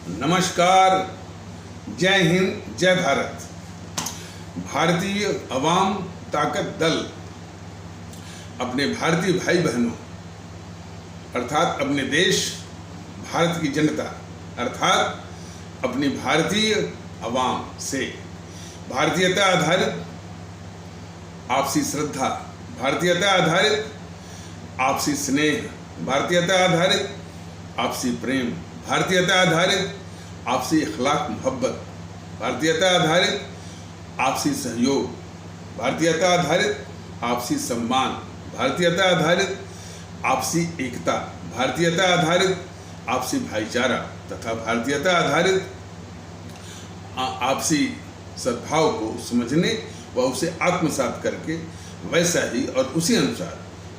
नमस्कार, जय हिंद, जय भारत। भारतीय अवाम ताकत दल अपने भारतीय भाई बहनों अर्थात अपने देश भारत की जनता अर्थात अपनी भारतीय अवाम से भारतीयता आधारित आपसी श्रद्धा, भारतीयता आधारित आपसी स्नेह, भारतीयता आधारित आपसी प्रेम, भारतीयता आधारित आपसी अखलाक मोहब्बत, भारतीयता आधारित आपसी सहयोग, भारतीयता आधारित आपसी सम्मान, भारतीयता आधारित आपसी एकता, भारतीयता आधारित आपसी भाईचारा तथा भारतीयता आधारित आपसी सद्भाव को समझने व उसे आत्मसात करके वैसा ही और उसी अनुसार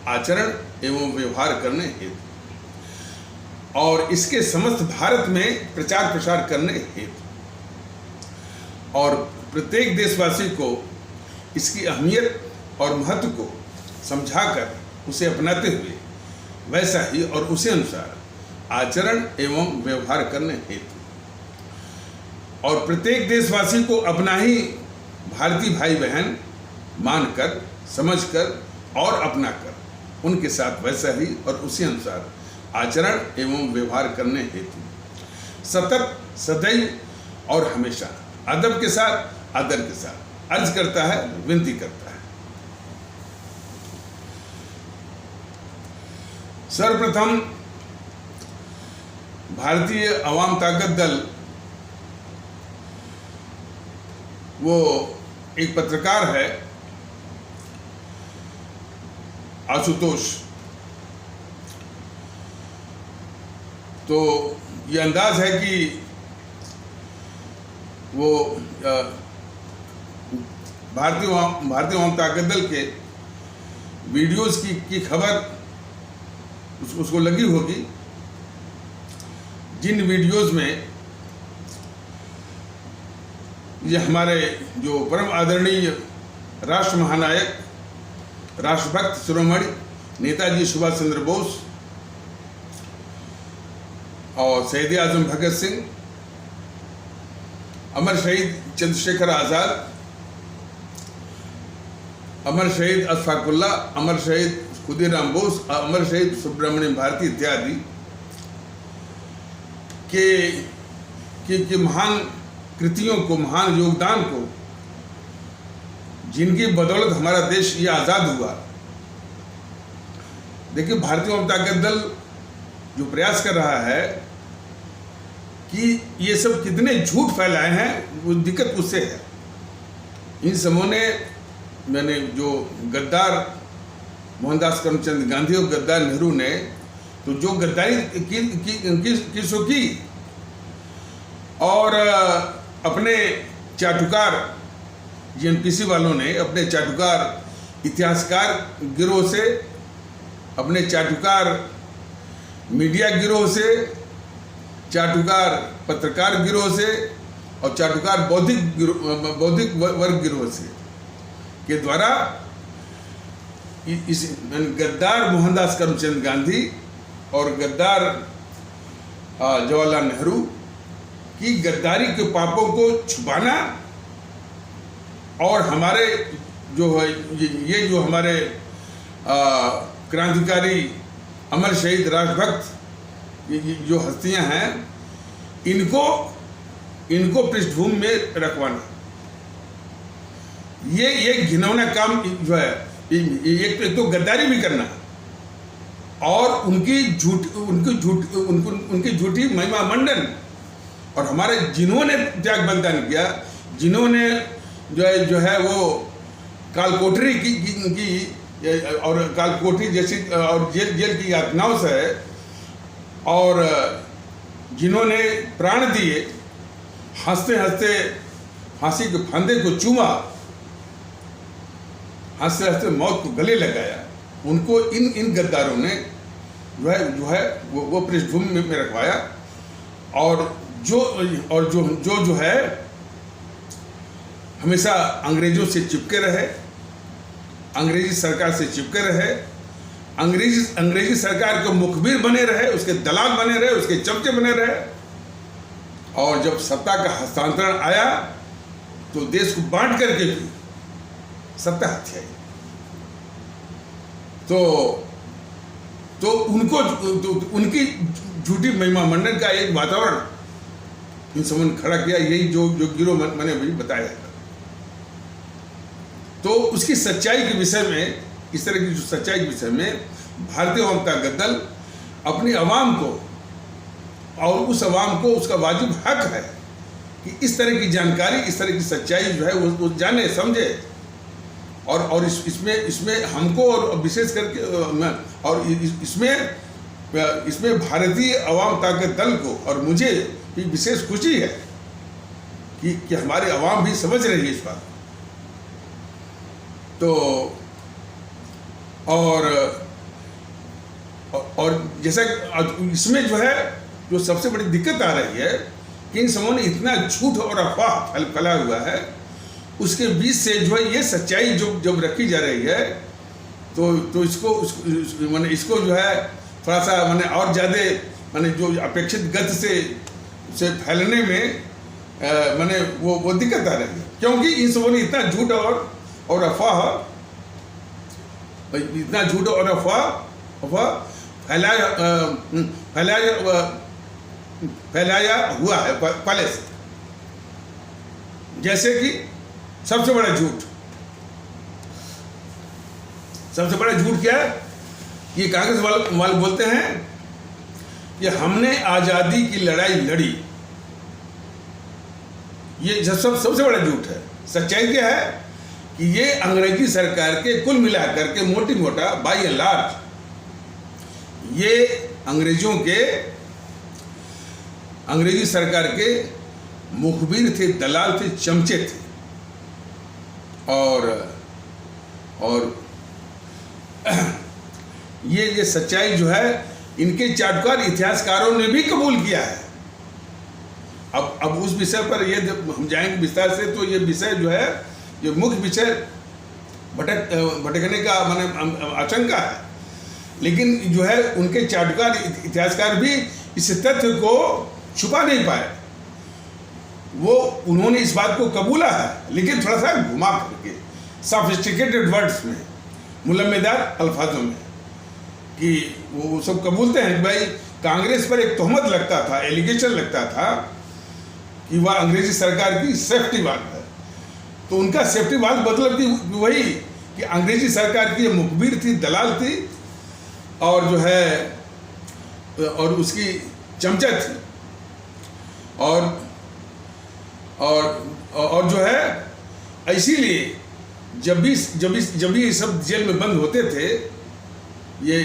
आचरण एवं व्यवहार करने हेतु और इसके समस्त भारत में प्रचार प्रसार करने हेतु और प्रत्येक देशवासी को इसकी अहमियत और महत्व को समझाकर उसे अपनाते हुए वैसा ही और उसी अनुसार आचरण एवं व्यवहार करने हेतु और प्रत्येक देशवासी को अपना ही भारतीय भाई बहन मानकर, समझकर और अपनाकर उनके साथ वैसा ही और उसी अनुसार आचरण एवं व्यवहार करने हेतु सतत, सदैव और हमेशा अदब के साथ, आदर के साथ अर्ज करता है, विनती करता है। सर्वप्रथम भारतीय अवाम ताकत दल वो एक पत्रकार है आशुतोष, तो ये अंदाज है कि वो भारतीय अवाम ताकत दल के वीडियोस की खबर उसको लगी होगी, जिन वीडियोस में ये हमारे जो परम आदरणीय राष्ट्र महानायक, राष्ट्रभक्त शिरोमणि नेताजी सुभाष चंद्र बोस और शहीद आजम भगत सिंह, अमर शहीद चंद्रशेखर आज़ाद, अमर शहीद अशफाकुल्ला, अमर शहीद खुदीराम बोस, अमर शहीद सुब्रमण्यम भारती इत्यादि के महान कृतियों को, महान योगदान को, जिनकी बदौलत हमारा देश ये आज़ाद हुआ। देखिए, भारतीय अवाम ताकत दल जो प्रयास कर रहा है कि ये सब कितने झूठ फैलाए हैं, वो दिक्कत उससे है। इन समूह ने मैंने जो गद्दार मोहनदास करमचंद गांधी और गद्दार नेहरू ने तो जो गद्दारी की और अपने चाटुकार जीएनपीसी वालों ने अपने चाटुकार इतिहासकार गिरोह से, अपने चाटुकार मीडिया गिरोह से, चाटुकार पत्रकार गिरोह से और चाटुकार बौद्धिक वर्ग गिरोह से के द्वारा इस गद्दार मोहनदास करमचंद गांधी और गद्दार जवाहरलाल नेहरू की गद्दारी के पापों को छुपाना और हमारे जो है ये जो हमारे क्रांतिकारी अमर शहीद राष्ट्रभक्त जो हस्तियां हैं, इनको पृष्ठभूमि में रखवाना, ये घिनौना काम जो है, एक तो गद्दारी भी करना और उनकी झूठी महिमा मंडन और हमारे जिन्होंने त्याग बलिदान किया, जिन्होंने जो है वो कालकोठरी की और कालकोठरी जैसी और जेल की यातनाओं से और जिन्होंने प्राण दिए, हंसते हंसते फांसी के फंदे को चूमा, हंसते हंसते मौत को गले लगाया, उनको इन गद्दारों ने जो है वो पृष्ठभूमि में रखवाया और जो है हमेशा अंग्रेजों से चिपके रहे, अंग्रेजी सरकार से चिपके रहे, अंग्रेजी सरकार के मुखबिर बने रहे, उसके दलाल बने रहे, उसके चमचे बने रहे और जब सत्ता का हस्तांतरण आया तो देश को बांट करके भी सत्ता हथियाई। तो उनको उनकी झूठी महिमा मंडन का एक वातावरण इन सबों ने खड़ा किया। यही जो गिरोह मैंने अभी बताया था। तो उसकी सच्चाई के विषय में, इस तरह की जो सच्चाई के विषय में भारतीय जनता दल अपनी आवाम को, और उस आवाम को उसका वाजिब हक है कि इस तरह की जानकारी, इस तरह की सच्चाई जो है वो जाने समझे। और इसमें हमको और विशेष करके और इसमें भारतीय अवाम ताकत दल को और मुझे भी विशेष खुशी है कि हमारी आवाम भी समझ रही है इस बात। तो और जैसा इसमें जो है जो सबसे बड़ी दिक्कत आ रही है कि इन समूहों ने इतना झूठ और अफवाह फैला हुआ है, उसके बीच से जो है ये सच्चाई जब रखी जा रही है तो इसको जो है थोड़ा सा और ज़्यादा जो अपेक्षित गति से फैलने में वो दिक्कत आ रही है, क्योंकि इन सबों ने इतना झूठ और अफवाह फैलाया हुआ है पहले से। जैसे कि सबसे बड़ा झूठ क्या है? ये कांग्रेस वाले बोलते हैं कि हमने आज़ादी की लड़ाई लड़ी। ये सबसे बड़ा झूठ है। सच्चाई क्या है कि ये अंग्रेजी सरकार के कुल मिलाकर के मोटा बाई एंड लार्ज ये अंग्रेजी सरकार के मुखबिर थे, दलाल थे, चमचे थे। और ये सच्चाई जो है इनके चाटुकार इतिहासकारों ने भी कबूल किया है। अब उस विषय पर ये हम जाएंगे विस्तार से, तो ये विषय जो है ये मुख्य विषय भटकने का आशंका है, लेकिन जो है उनके चाटुकार इतिहासकार भी इस तथ्य को छुपा नहीं पाए। उन्होंने इस बात को कबूला है, लेकिन थोड़ा सा घुमा करके सॉफिस्टिकेटेड वर्ड्स में, मुलम्मेदार अल्फाजों में, कि वो सब कबूलते हैं कि भाई कांग्रेस पर एक तोहमत लगता था, एलिगेशन लगता था कि वह अंग्रेजी सरकार की सेफ्टी वाल्व है। तो उनका सेफ्टी वाल्व मतलब कि वही कि अंग्रेजी सरकार की मुखबिर थी, दलाल थी, और जो है और उसकी चमचा थी, और जो है इसीलिए जब भी ये सब जेल में बंद होते थे, ये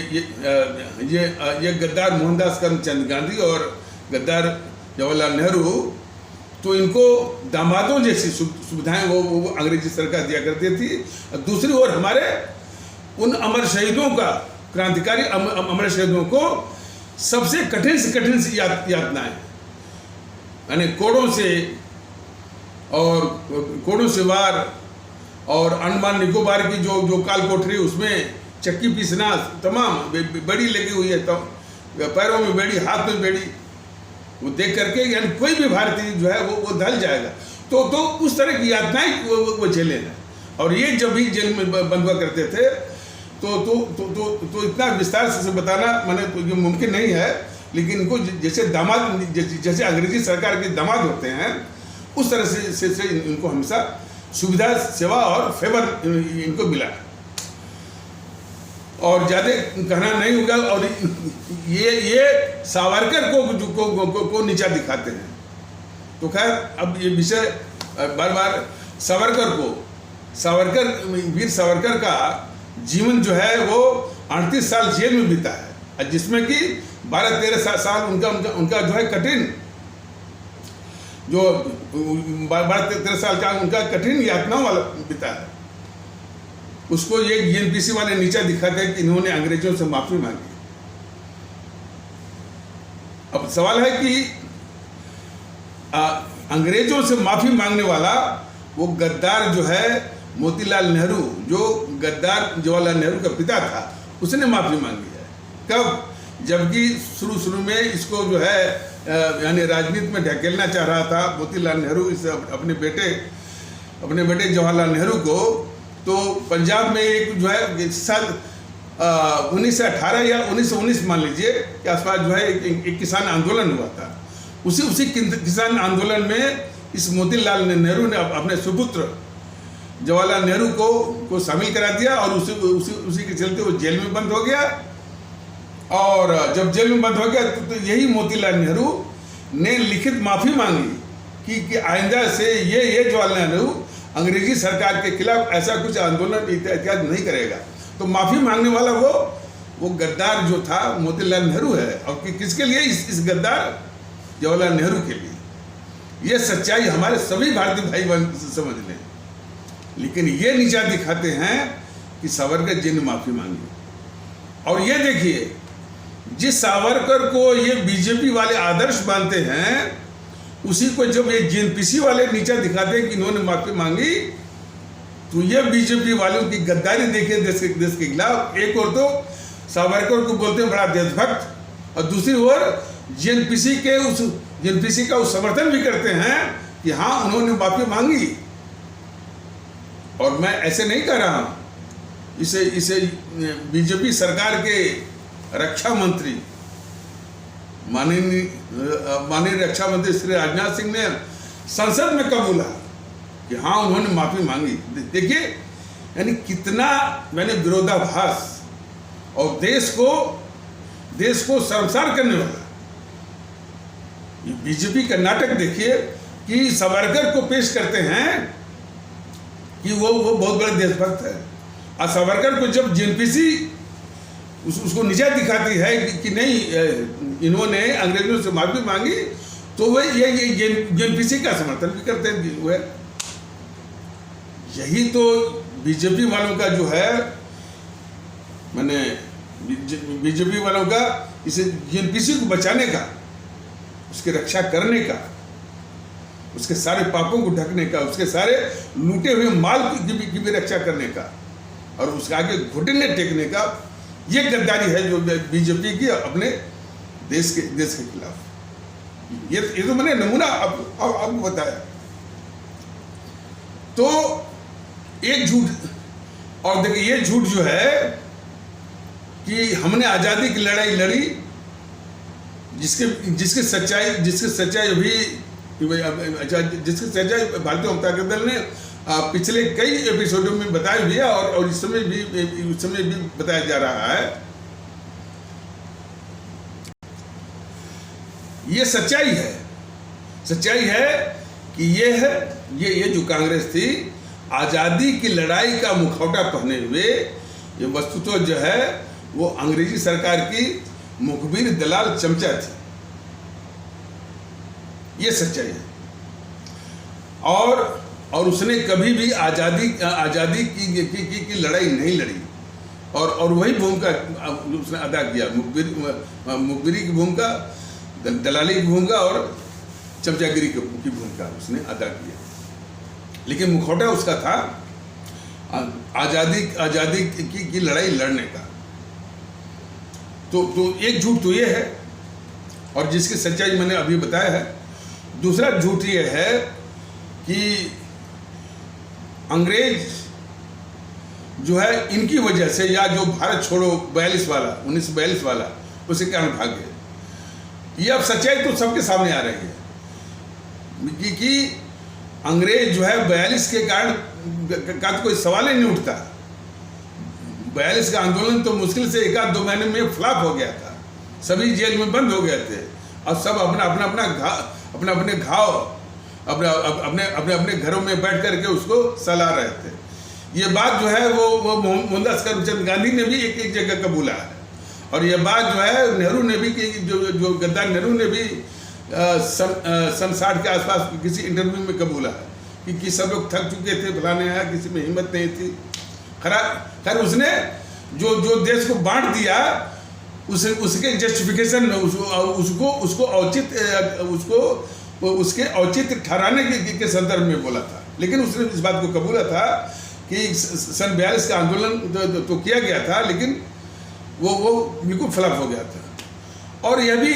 गद्दार मोहनदास करमचंद गांधी और गद्दार जवाहरलाल नेहरू, तो इनको दामादों जैसी सुविधाएं वो अंग्रेजी सरकार दिया करती थी। दूसरी ओर हमारे उन अमर शहीदों का, क्रांतिकारी अमर शहीदों को सबसे कठिन से यातनाएं, यानी कोड़ों से वार, और अंडमान निकोबार की जो काल कोठरी, उसमें चक्की पीसना, तमाम बेड़ी लगी हुई है, तो पैरों में बेड़ी, हाथ में बेड़ी, वो देख करके यानी कोई भी भारतीय जो है वो दल जाएगा। तो उस तरह की यातनाएं वो झेले हैं। और ये जब भी जेल में बंद हुआ करते थे तो इतना विस्तार से बताना तो ये मुमकिन नहीं है, लेकिन इनको जैसे अंग्रेजी सरकार के दामाद होते हैं, उस तरह से इनको हमेशा सुविधा, सेवा और फेवर इनको मिला। और ज़्यादा कहना नहीं होगा। और ये सावरकर को नीचा दिखाते हैं। तो खैर अब ये विषय बार वीर सावरकर का जीवन जो है वो 38 साल जेल में बीता है, जिसमें कि 12-13 साल उनका जो है कठिन, जो 12-13 साल का उनका कठिन यातनाओं वाला बीता है। उसको ये एनपीसी वाले नीचा दिखाते हैं कि इन्होंने अंग्रेजों से माफी मांगी। अब सवाल है कि अंग्रेजों से माफी मांगने वाला वो गद्दार जो है मोतीलाल नेहरू, जो गद्दार जवाहरलाल नेहरू का पिता था, उसने माफी मांगी है। कब? जबकि शुरू में इसको जो है यानी राजनीति में ढकेलना चाह रहा था मोतीलाल नेहरू इस अपने बेटे जवाहरलाल नेहरू को, तो पंजाब में एक जो है साल 1918 या 1919 मान लीजिए के आसपास जो है एक किसान आंदोलन हुआ था। उसी किसान आंदोलन में इस मोतीलाल नेहरू ने अपने सुपुत्र जवाहरलाल नेहरू को शामिल करा दिया और उसी के चलते वो जेल में बंद हो गया। और जब जेल में बंद हो गया तो यही मोतीलाल नेहरू ने लिखित माफ़ी मांगी कि आइंदा से ये जवाहरलाल नेहरू अंग्रेजी सरकार के खिलाफ ऐसा कुछ आंदोलन इत्यादि नहीं करेगा। तो माफ़ी मांगने वाला वो गद्दार जो था मोतीलाल नेहरू है। और किसके लिए? इस गद्दार जवाहरलाल नेहरू के लिए। ये सच्चाई हमारे सभी भारतीय भाई बहन समझ लें, लेकिन ये नीचा दिखाते हैं कि सावरकर जी ने माफ़ी मांगी। और ये देखिए, जिस सावरकर को ये बीजेपी वाले आदर्श मानते हैं, उसी को जब ये जेएनपीसी वाले नीचा दिखाते हैं कि इन्होंने माफ़ी मांगी, तो ये बीजेपी वालों की गद्दारी देखिए देश के खिलाफ। एक और तो सावरकर को बोलते हैं बड़ा देशभक्त, और दूसरी ओर जेएनपीसी का उस समर्थन भी करते हैं कि हाँ उन्होंने माफ़ी मांगी। और मैं ऐसे नहीं कह रहा हूँ, इसे बीजेपी सरकार के रक्षा मंत्री माननीय रक्षा मंत्री श्री राजनाथ सिंह ने संसद में कबूला कि हाँ उन्होंने माफ़ी मांगी। देखिए यानी कितना मैंने विरोधाभास और देश को शर्मसार करने वाला ये बीजेपी का नाटक देखिए कि सावरकर को पेश करते हैं कि वो बहुत बड़े देशभक्त है, और सावरकर को जब जेएनपीसी उसको नीचा दिखाती है कि नहीं इन्होंने अंग्रेजों से माफ़ी मांगी, तो वह ये जेएनपीसी का समर्थन भी करते हैं। यही तो बीजेपी वालों का जो है, मैंने बीजेपी वालों का इसे जेएनपीसी को बचाने का, उसकी रक्षा करने का, उसके सारे पापों को ढकने का, उसके सारे लूटे हुए माल की भी रक्षा करने का, और उसके आगे घुटने टेकने का, ये गद्दारी है जो बीजेपी की अपने देश के खिलाफ। ये तो मैंने नमूना आपको बताया। तो एक झूठ, और देखिए ये झूठ जो है कि हमने आज़ादी की लड़ाई लड़ी, जिसकी सच्चाई अभी जिसकी सच्चाई भारतीय जनता दल ने पिछले कई एपिसोडों में बताया भी है, और इस समय भी बताया जा रहा है। ये सच्चाई है कि ये जो कांग्रेस थी, आज़ादी की लड़ाई का मुखौटा पहने हुए ये वस्तुतः जो है वो अंग्रेजी सरकार की मुखबिर दलाल चमचा थी। ये सच्चाई है। और उसने कभी भी आज़ादी की लड़ाई नहीं लड़ी, और वही भूमिका उसने अदा किया, मुखबिरी की भूमिका, दलाली की भूमिका और चमचागिरी की भूमिका उसने अदा किया। लेकिन मुखौटा उसका था आज़ादी की लड़ाई लड़ने का। तो एक झूठ तो ये है, और जिसकी सच्चाई मैंने अभी बताया है। दूसरा झूठ ये है कि अंग्रेज जो है इनकी वजह से, या जो भारत छोड़ो 1942 वाला उसी कारण भाग गए। ये अब सच्चाई तो सबके सामने आ रही है कि अंग्रेज जो है 42 के कारण का तो कोई सवाल ही नहीं उठता। 42 का आंदोलन तो मुश्किल से 1-2 महीने में फ्लॉप हो गया था, सभी जेल में बंद हो गए थे, और सब अपने घरों में बैठ करके उसको सला रहे थे। ये बात जो है वो मोहनदास करमचंद गांधी ने भी एक जगह कबूला है, और ये बात जो है नेहरू ने भी, जो गद्दार नेहरू ने भी सन 60 के आसपास किसी इंटरव्यू में कबूला है कि सब लोग थक चुके थे, फलाने आया, किसी में हिम्मत नहीं थी। खैर उसने जो देश को बांट दिया, उसके जस्टिफिकेशन में उसके औचित्य ठहराने के संदर्भ में बोला था। लेकिन उसने इस बात को कबूला था कि सन 42 का आंदोलन तो किया गया था, लेकिन वो बिल्कुल फ्लॉप हो गया था। और यह भी,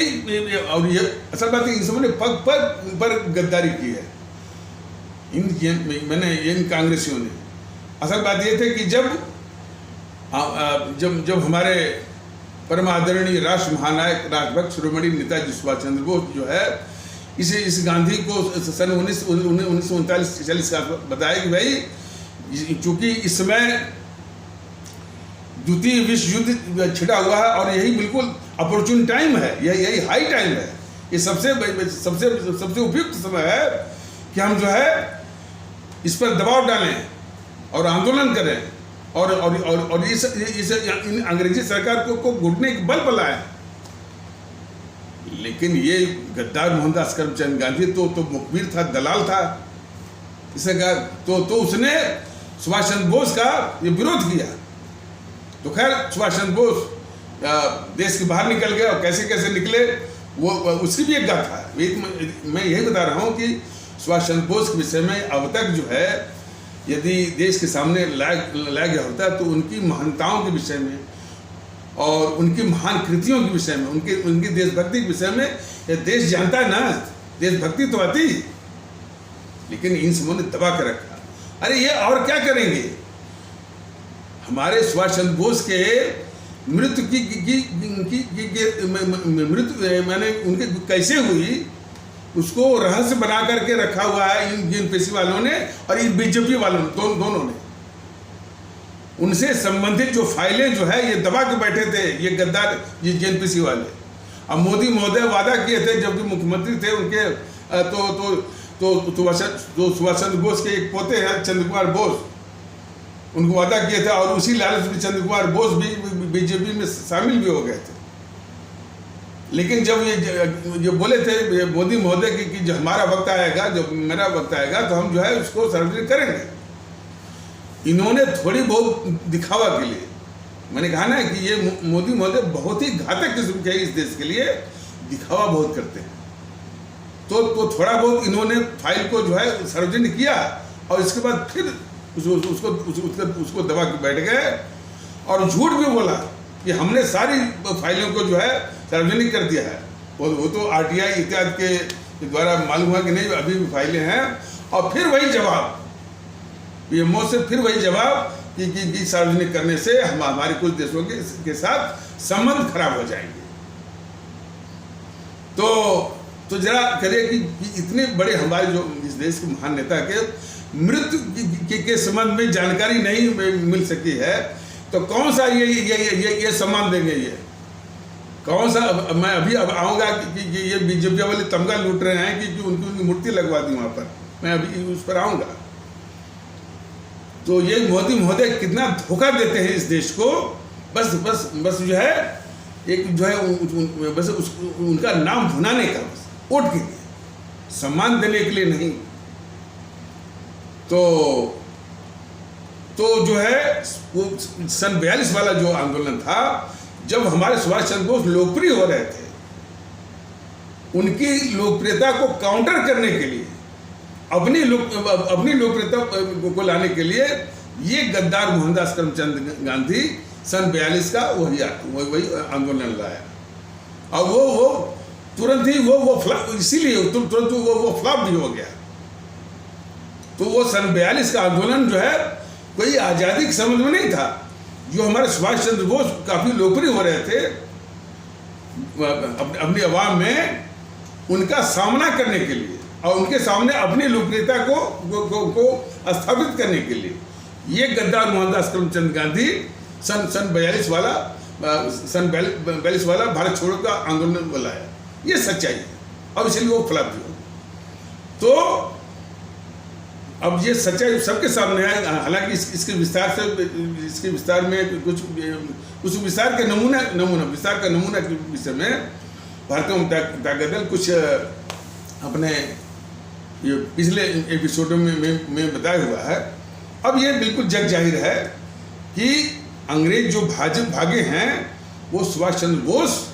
और ये असल बात है, इन सबों ने पग पग पर गद्दारी की है, इन कांग्रेसियों ने। असल बात ये थी कि जब हमारे परम आदरणीय राष्ट्र महानायक राजभक्त शिरोमणि नेताजी सुभाष चंद्र बोस जो है, इस गांधी को सन 1939-40 का बताया कि भाई चूंकि इस समय द्वितीय विश्व युद्ध छिड़ा हुआ है और यही बिल्कुल अपॉर्चुन टाइम है, यही हाई टाइम है, ये सबसे उपयुक्त समय है कि हम जो है इस पर दबाव डालें और आंदोलन करें और इस अंग्रेजी सरकार को घुटने के बल पर लाएं। लेकिन ये गद्दार मोहनदास करमचंद गांधी तो मुखबिर था, दलाल था, इसे कहा तो उसने सुभाष चंद्र बोस का ये विरोध किया। तो खैर सुभाष चंद्र बोस देश के बाहर निकल गए, और कैसे कैसे निकले वो उसकी भी एक गाथा है। मैं यही बता रहा हूँ कि सुभाष चंद्र बोस के विषय में अब तक जो है यदि देश के सामने लाया गया होता है तो उनकी महानताओं के विषय में और उनकी महान कृतियों के विषय में, उनकी देशभक्ति के विषय में ये देश जानता है ना, देशभक्ति तो आती, लेकिन इन सबों ने दबा कर रखा। अरे ये और क्या करेंगे? हमारे सुभाष चंद्र बोस के मृत्यु मृत्यु मैंने उनके कैसे हुई उसको रहस्य बना करके रखा हुआ है इन जेएनपीसी वालों ने और इन बीजेपी वालों ने, दोनों ने। उनसे संबंधित जो फाइलें जो है ये दबा के बैठे थे ये गद्दार, ये जेएनपीसी वाले। अब मोदी महोदय वादा किए थे जबकि मुख्यमंत्री थे उनके, तो सुभाष चंद्र बोस के एक पोते हैं चंद्र कुमार बोस, उनको वादा किया था और उसी लालच में चंद्र कुमार बोस भी बीजेपी में शामिल भी हो गए थे। लेकिन जब ये बोले थे मोदी महोदय कि जब हमारा वक्त आएगा, जब मेरा वक्त आएगा तो हम जो है उसको सार्वजनिक करेंगे। इन्होंने थोड़ी बहुत दिखावा के लिए, मैंने कहा ना कि ये मोदी महोदय बहुत ही घातक किस्म के इस देश के लिए दिखावा बहुत करते हैं। तो थोड़ा बहुत इन्होंने फाइल को जो है सार्वजनिक किया और इसके बाद फिर उसको दबा के बैठ गए और झूठ भी बोला कि हमने सारी फाइलों को जो है सार्वजनिक कर दिया है। वो तो आरटीआई इत्यादि के द्वारा मालूम हुआ कि नहीं अभी भी फाइलें हैं। और फिर वही जवाब, पीएमओ से फिर वही जवाब कि सार्वजनिक करने से हमारे कुछ देशों के साथ संबंध खराब हो जाएंगे। तो जरा करिए कि इतने बड़े हमारे जो इस देश के महान नेता के मृत्यु के संबंध में जानकारी नहीं मिल सकी है, तो कौन सा ये सम्मान देंगे? ये कौन सा? मैं अभी अब आऊँगा कि ये बीजेपी वाले तमगा लूट रहे हैं कि उनकी मूर्ति लगवा दी वहाँ पर, मैं अभी उस पर आऊँगा। तो ये मोदी महोदय कितना धोखा देते हैं इस देश को। बस जो है एक जो है बस उनका नाम भुनाने का, बस वोट के लिए, सम्मान देने के लिए नहीं। तो जो है वो सन 42 वाला जो आंदोलन था, जब हमारे सुभाष चंद्र बोस लोकप्रिय हो रहे थे, उनकी लोकप्रियता को काउंटर करने के लिए, अपनी लोकप्रियता को लाने के लिए ये गद्दार मोहनदास करमचंद गांधी सन 42 का वही आंदोलन लाया। और वो तुरंत ही वो फ्लॉप, इसीलिए तुरंत वो फ्लॉप भी हो गया। तो वो सन 42 का आंदोलन जो है कोई आज़ादी के संबंध में नहीं था। जो हमारे सुभाष चंद्र बोस काफ़ी लोकप्रिय हो रहे थे अपनी आवाम में, उनका सामना करने के लिए और उनके सामने अपनी लोकप्रियता को स्थापित करने के लिए ये गद्दार मोहनदास करमचंद गांधी सन 42 वाला भारत छोड़ो का आंदोलन बुलाया। ये सच्चाई है और इसलिए वो फ्लॉप भी हो। तो अब ये सच्चाई सबके सामने है। हालांकि इसके विस्तार में कुछ विस्तार का नमूना के विषय में भारतीय जनता दल कुछ अपने ये पिछले एपिसोडों में बताया हुआ है। अब ये बिल्कुल जग जाहिर है कि अंग्रेज जो भागे हैं वो सुभाष चंद्र बोस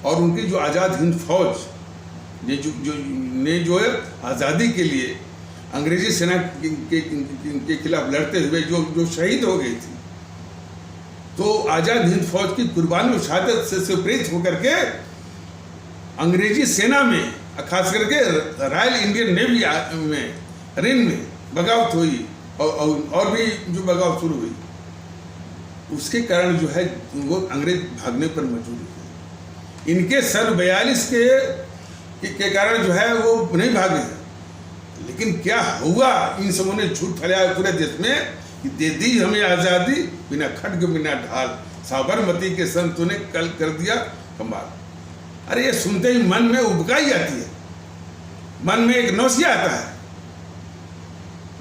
और उनकी जो आज़ाद हिंद फौज जो आज़ादी के लिए अंग्रेजी सेना के खिलाफ लड़ते हुए जो शहीद हो गई थी, तो आज़ाद हिंद फौज की कुर्बानी और शहादत से प्रेरित होकर के अंग्रेजी सेना में, खास करके रॉयल इंडियन नेवी में, रिन में बगावत हुई और भी जो बगावत शुरू हुई, उसके कारण जो है वो अंग्रेज भागने पर मजबूर हुए। इनके सन 42 के कारण जो है वो नहीं भागे। लेकिन क्या हुआ, इन सबों ने झूठ फैलाया पूरे देश में कि दे दी हमें आज़ादी बिना खड्ग बिना ढाल, साबरमती के संतों ने कल कर दिया कमाल। अरे ये सुनते ही मन में उबकाई आती है, मन में एक नौसिया आता है।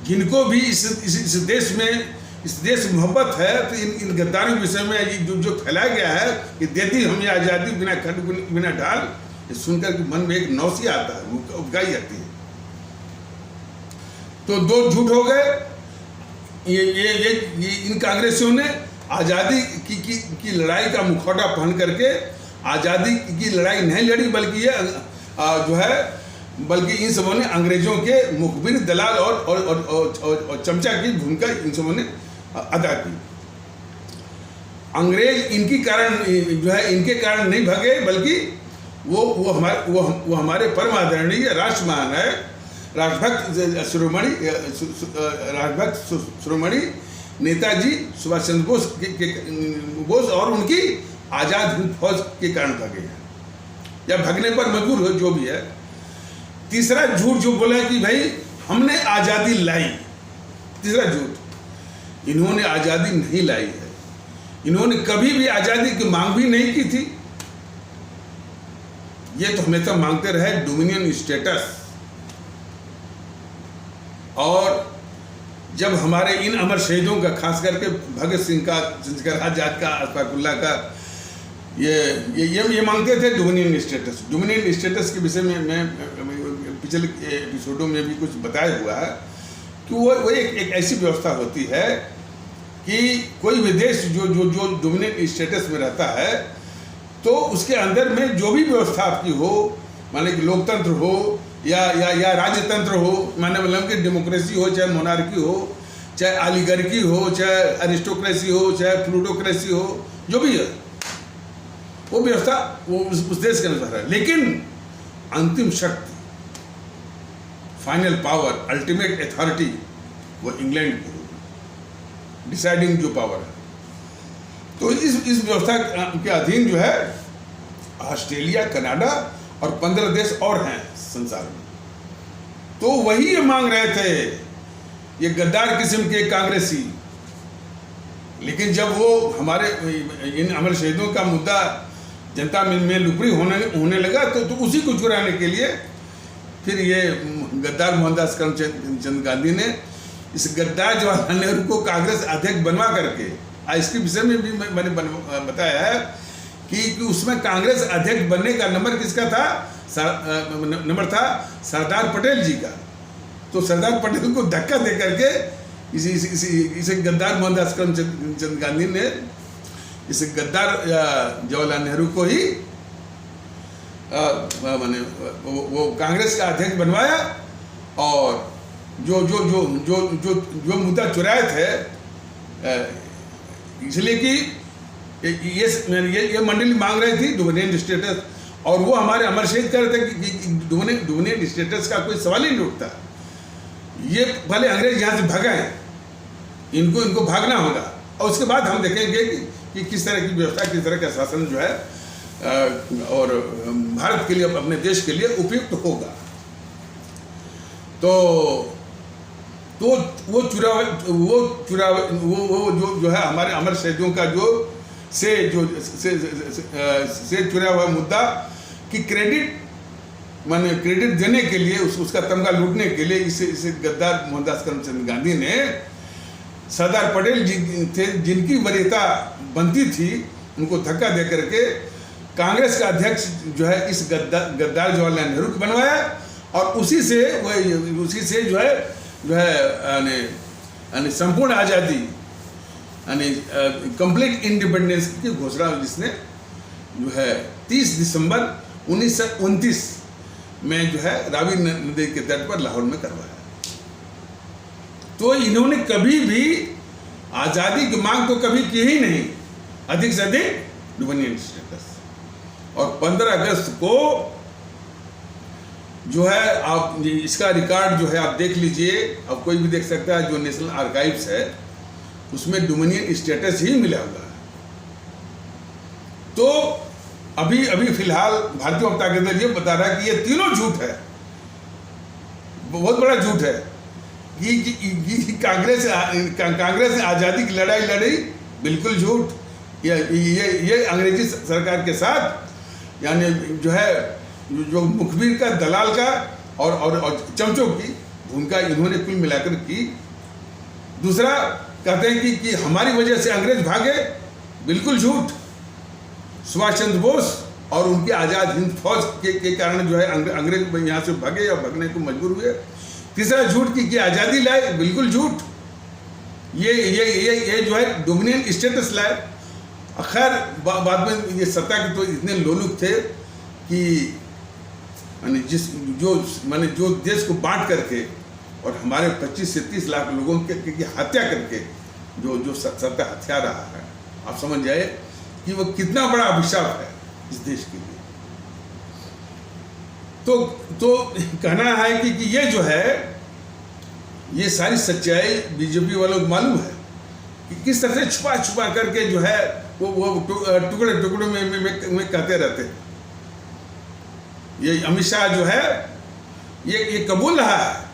जिनको भी इस देश में, इस देश मोहब्बत है, तो इन गद्दारों के विषय में जो फैलाया गया है कि देती हमें आज़ादी बिना खड्ग बिना ढाल, ये सुनकर के मन में एक नौसिया आता है, उबकाई आती है। तो दो झूठ हो गए। ये इन कांग्रेसियों ने आज़ादी की लड़ाई का मुखौटा पहन करके आज़ादी की लड़ाई नहीं लड़ी, बल्कि ये जो है बल्कि इन सबों ने अंग्रेजों के मुखबिर, दलाल और चमचा की भूमिका इन सबों ने अदा की। अंग्रेज इनकी कारण जो है इनके कारण नहीं भागे, बल्कि वो हमारे परम आदरणीय राष्ट्र महानायक, राष्ट्रभक्त शिरोमणि नेताजी सुभाष चंद्र बोस और उनकी आज़ाद हिंद फौज के कारण भागे हैं, या भागने पर मजबूर हो, जो भी है। तीसरा झूठ जो बोला कि भाई हमने आज़ादी लाई, तीसरा झूठ, इन्होंने आज़ादी नहीं लाई है। इन्होंने कभी भी आज़ादी की मांग भी नहीं की थी। ये तो हमेशा मांगते रहे डोमिनियन स्टेटस। और जब हमारे इन अमर शहीदों का, खास करके भगत सिंह का, चंद्रशेखर आजाद का, अशफाकुल्लाह का, ये मांगते थे डोमिनियन स्टेटस। डोमिनियन स्टेटस के विषय में मैं पिछले एपिसोडों में भी कुछ बताया हुआ है कि वो एक ऐसी व्यवस्था होती है कि कोई विदेश जो डोमिनियन स्टेटस में रहता है, तो उसके अंदर में जो भी व्यवस्था आपकी हो, माने कि लोकतंत्र हो या राजतंत्र हो, माने मतलब कि डेमोक्रेसी हो, चाहे मोनार्की हो, चाहे ऑलिगार्की हो, चाहे अरिस्टोक्रेसी हो, चाहे प्लूटोक्रेसी हो, जो भी है वो व्यवस्था वो उस देश के अनुसार है। लेकिन अंतिम शक्ति, फाइनल पावर, अल्टीमेट अथॉरिटी वो इंग्लैंड की होगी, डिसाइडिंग जो पावर है। तो इस व्यवस्था के अधीन जो है ऑस्ट्रेलिया, कनाडा और 15 देश और हैं संसार में। तो वही ये मांग रहे थे, ये गद्दार किस्म के कांग्रेसी। लेकिन जब वो हमारे इन अमर शहीदों का मुद्दा जनता में लुपड़ी होने लगा, तो उसी को चुराने के लिए फिर ये गद्दार मोहनदास करमचंद गांधी ने इस गद्दार जवाहरलाल नेहरू को कांग्रेस अध्यक्ष बनवा करके, इसके विषय में भी मैंने बताया है कि उसमें कांग्रेस अध्यक्ष बनने का नंबर किसका था? नंबर था सरदार पटेल जी का। तो सरदार पटेल को धक्का दे करके इसे गद्दार मोहनदास करमचंद गांधी ने इस गद्दार जवाहरलाल नेहरू को ही माने वो कांग्रेस का अध्यक्ष बनवाया। और जो मुद्दा चुराए थे, इसलिए कि ये मंडली मांग रही थी डोमिनियन स्टेटस, और वो हमारे अमर शहीद कर रहे थे कि डोमिनियन स्टेटस का कोई सवाल ही नहीं उठता। ये पहले अंग्रेज यहाँ से भगाए, इनको भागना होगा, और उसके बाद हम देखेंगे कि किस तरह की व्यवस्था, किस तरह का शासन जो है और भारत के लिए, अपने देश के लिए उपयुक्त होगा। तो वो जो है हमारे अमर शहीदों का से चुरा हुआ मुद्दा की क्रेडिट देने के लिए, उसका तमगा लूटने के लिए इसे गद्दार मोहनदास करमचंद गांधी ने सरदार पटेल जी थे, जिनकी वरीयता बनती थी, उनको धक्का दे करके कांग्रेस का अध्यक्ष जो है इस गद्दार जवाहरलाल नेहरू को बनवाया। और उसी से जो है संपूर्ण आज़ादी, यानी कंप्लीट इंडिपेंडेंस की घोषणा जिसने जो है 30 दिसंबर 1929 में जो है रावी नदी के तट पर लाहौर में करवाया। तो इन्होंने कभी भी आज़ादी की मांग तो कभी की ही नहीं, अधिक से अधिक डोमिनियन स्टेटस। और 15 अगस्त को जो है आप इसका रिकॉर्ड जो है आप देख लीजिए, अब कोई भी देख सकता है, जो नेशनल आर्काइव्स है उसमें डोमिनियन स्टेटस ही मिला हुआ है। तो अभी अभी फिलहाल भारतीय जनता दल ये बता रहा है कि ये तीनों झूठ है, बहुत बड़ा झूठ है कि कांग्रेस ने आज़ादी की लड़ाई लड़ी, बिल्कुल झूठ। ये अंग्रेजी सरकार के साथ यानी जो है जो मुखबिर का, दलाल का और चमचों की भूमिका इन्होंने कुल मिलाकर की। दूसरा कहते हैं कि हमारी वजह से अंग्रेज भागे, बिल्कुल झूठ। सुभाष चंद्र बोस और उनकी आज़ाद हिंद फौज के कारण जो है अंग्रेज यहाँ से भागे या भागने को मजबूर हुए। तीसरा झूठ कि आज़ादी लाए, बिल्कुल झूठ। ये जो है डोमिनियन स्टेटस लाए। खैर बाद में ये सत्ता के तो इतने लोलुप थे कि माने जो देश को बांट करके और हमारे 25 से 30 लाख लोगों की हत्या करके जो सत्ता हथिया रहा है, आप समझ जाए कि वो कितना बड़ा अभिशाप है इस देश के लिए। तो कहना है कि ये जो है ये सारी सच्चाई बीजेपी वालों को मालूम है कि किस तरह से छुपा छुपा करके जो है वो टुकड़े टुकड़े में कहते रहते हैं। ये अमित शाह जो है ये कबूल रहा है।